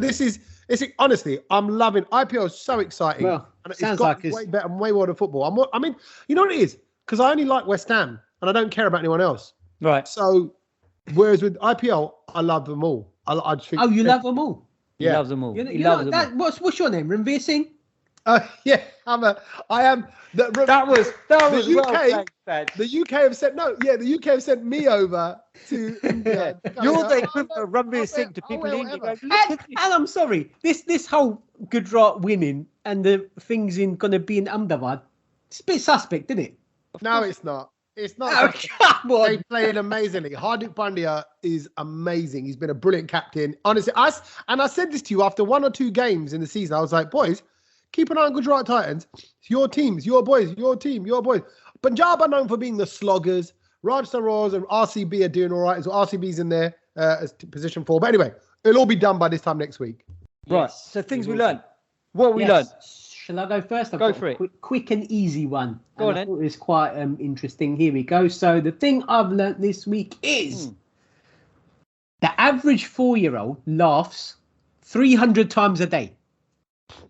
honestly, I'm loving IPL. Is so exciting. Well, and it's got way better and way more than football. I mean, you know what it is? Because I only like West Ham and I don't care about anyone else. Right. So, whereas with IPL, I love them all. I just think, you love them all? He loves them all. He loves them all. What's your name? Ranveer Singh? Yeah, I am. That was the UK. Well played, the UK have sent the UK have sent me over to India. You're the equivalent of Ranveer Singh to people in India. And I'm sorry, this whole Gujarat winning and the things going to be in Ahmedabad, it's a bit suspect, isn't it? No, it's not. It's not. Oh, come on. They played amazingly. Hardik Pandya is amazing. He's been a brilliant captain. Honestly, I said this to you after 1 or 2 games in the season. I was like, boys, keep an eye on Gujarat Titans. It's your teams, your boys, your team, your boys. Punjab are known for being the sloggers. Rajasthan Royals and RCB are doing all right. So RCB's in there as position 4. But anyway, it'll all be done by this time next week. Right. Yes, so things we learned. What we learned. Shall I go first? Go for it. Quick and easy one. Go on then. I thought it was quite interesting. Here we go. So the thing I've learnt this week is the average 4-year-old laughs 300 times a day.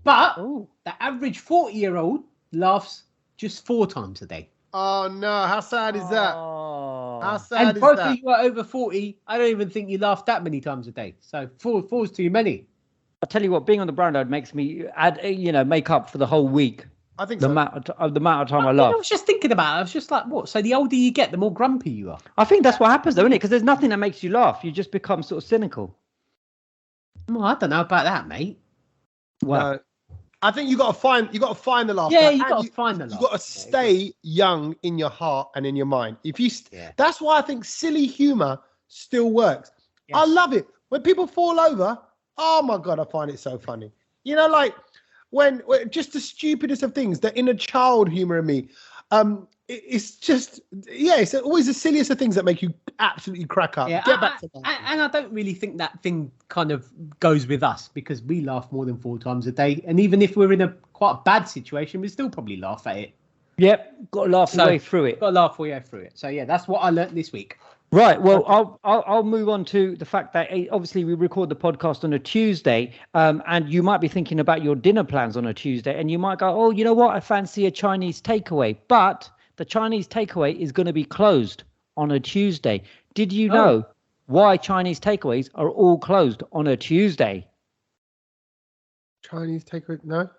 But the average 40-year-old laughs just 4 times a day. Oh, no. How sad is that? How sad and is that? both of you are over 40. I don't even think you laugh that many times a day. So 4's too many. I tell you what, being on the brown road makes me make up for the whole week. I think the amount of time I laugh. I was just thinking about it. I was just like, what? So the older you get, the more grumpy you are. I think that's what happens, though, isn't it? Because there's nothing that makes you laugh. You just become sort of cynical. Well, I don't know about that, mate. Well, I think you got to find the laughter. Yeah, you got to find the laughter. You got to stay young in your heart and in your mind. That's why I think silly humor still works. Yes. I love it when people fall over. Oh my God, I find it so funny. You know, like when just the stupidest of things, the inner child humor in me. It's just, it's always the silliest of things that make you absolutely crack up. Yeah, Get back to that. And I don't really think that thing kind of goes with us because we laugh more than 4 times a day. And even if we're in a quite bad situation, we still probably laugh at it. Yep, got to laugh your way through it. Got to laugh your way through it. So yeah, that's what I learnt this week. Right. Well, I'll move on to the fact that obviously we record the podcast on a Tuesday, and you might be thinking about your dinner plans on a Tuesday, and you might go, oh, you know what? I fancy a Chinese takeaway, but the Chinese takeaway is going to be closed on a Tuesday. Did you know why Chinese takeaways are all closed on a Tuesday? Chinese takeaway? No.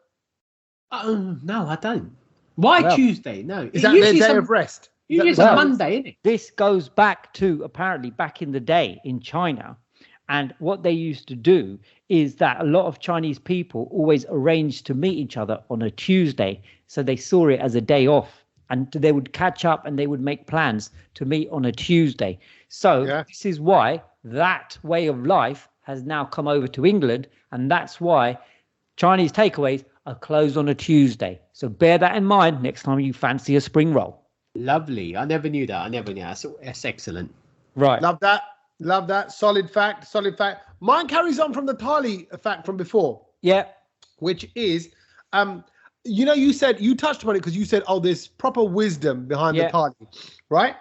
No, I don't. Why Tuesday? No. Is that their day of rest? It's a Monday, isn't it? This goes back to apparently back in the day in China. And what they used to do is that a lot of Chinese people always arranged to meet each other on a Tuesday. So they saw it as a day off and they would catch up and they would make plans to meet on a Tuesday. So this is why that way of life has now come over to England. And that's why Chinese takeaways are closed on a Tuesday. So bear that in mind next time you fancy a spring roll. Lovely. I never knew that. That's excellent. Right. Love that. Solid fact. Mine carries on from the Thali fact from before. Yeah. Which is, you touched upon it because you said, there's proper wisdom behind the Thali, right?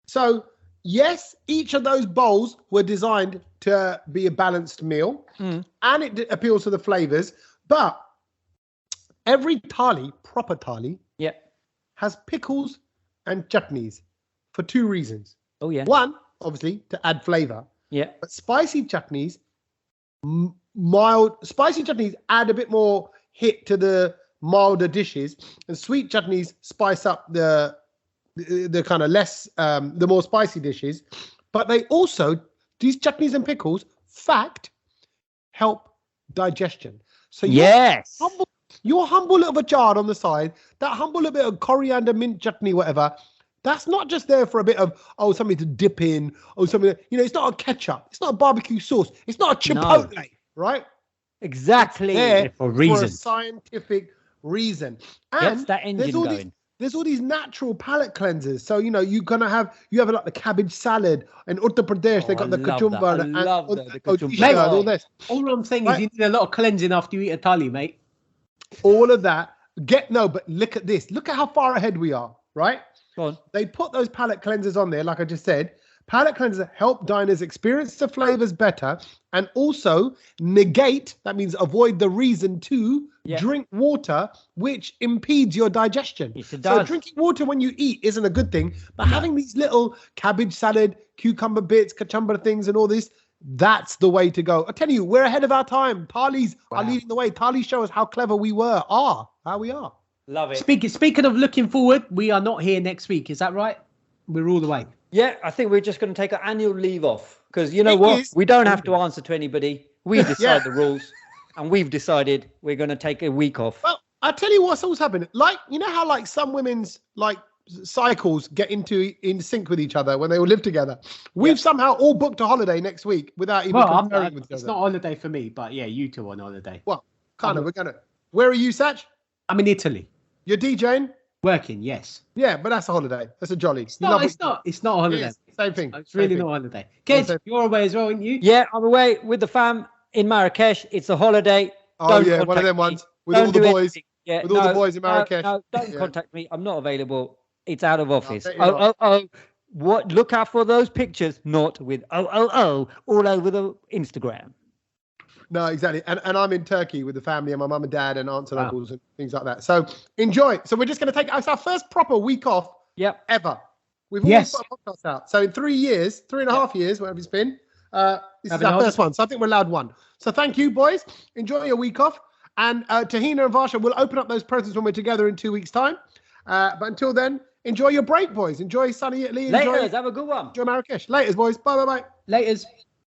So, yes, each of those bowls were designed to be a balanced meal and it appeals to the flavors, but every Thali, proper Thali, has pickles and chutneys for 2 reasons. Oh, yeah. One, obviously, to add flavor. Yeah. But spicy chutneys, spicy chutneys add a bit more hit to the milder dishes, and sweet chutneys spice up the kind of less, the more spicy dishes. But they also, these chutneys and pickles, help digestion. So your humble little bajad on the side, that humble little bit of coriander, mint chutney, whatever, that's not just there for a bit of, something to dip in, or something, it's not a ketchup, it's not a barbecue sauce, it's not a chipotle, right? Exactly. It's for a scientific reason. And gets that engine going. There's all these natural palate cleansers. So, you have like the cabbage salad in Uttar Pradesh. They got the kachumba and the kachumba. All this. All I'm saying is you need a lot of cleansing after you eat a thali, mate. All of that. But look at this. Look at how far ahead we are, right? Go on. They put those palate cleansers on there, like I just said. Palate cleansers help diners experience the flavors better and also negate, that means avoid the reason to drink water, which impedes your digestion. Yes, it does. So drinking water when you eat isn't a good thing, but having these little cabbage salad, cucumber bits, kachumba things and all this, that's the way to go. I tell you, we're ahead of our time. Thalis are leading the way. Thalis show us how clever we how we are. Love it. Speaking of looking forward, we are not here next week. Is that right? We're all the way. Yeah, I think we're just going to take an annual leave off because you know what? We don't have to answer to anybody. We decide the rules, and we've decided we're going to take a week off. Well, I tell you what's always happened. Like, you know how some women's cycles get in sync with each other when they all live together. We've somehow all booked a holiday next week without even comparing with each other. It's not holiday for me, but yeah, you two on holiday. Well, kind of. We're gonna. Where are you, Sach? I'm in Italy. You're DJing? Working, yes. Yeah, but that's a holiday. That's a jolly. It's not a holiday. Same thing. It's really not a holiday. Ked, you're away as well, aren't you? Yeah, I'm away with the fam in Marrakesh. It's a holiday. Oh, yeah, one of them ones. With all the boys. Yeah, with all the boys in Marrakesh. No, don't contact me. I'm not available. It's out of office. Oh. What? Look out for those pictures, not with all over the Instagram. No, exactly. And I'm in Turkey with the family and my mum and dad and aunts and uncles and things like that. So enjoy. So we're just going to it's our first proper week off ever. We've always put a podcast out. So in 3 years, 3.5 years, whatever it's been, this is our first one. So I think we're allowed one. So thank you, boys. Enjoy your week off. And Tahina and Varsha will open up those presents when we're together in 2 weeks' time. But until then, enjoy your break, boys. Enjoy sunny Italy. Laters, have a good one. Enjoy Marrakesh. Laters, boys. Bye. Laters.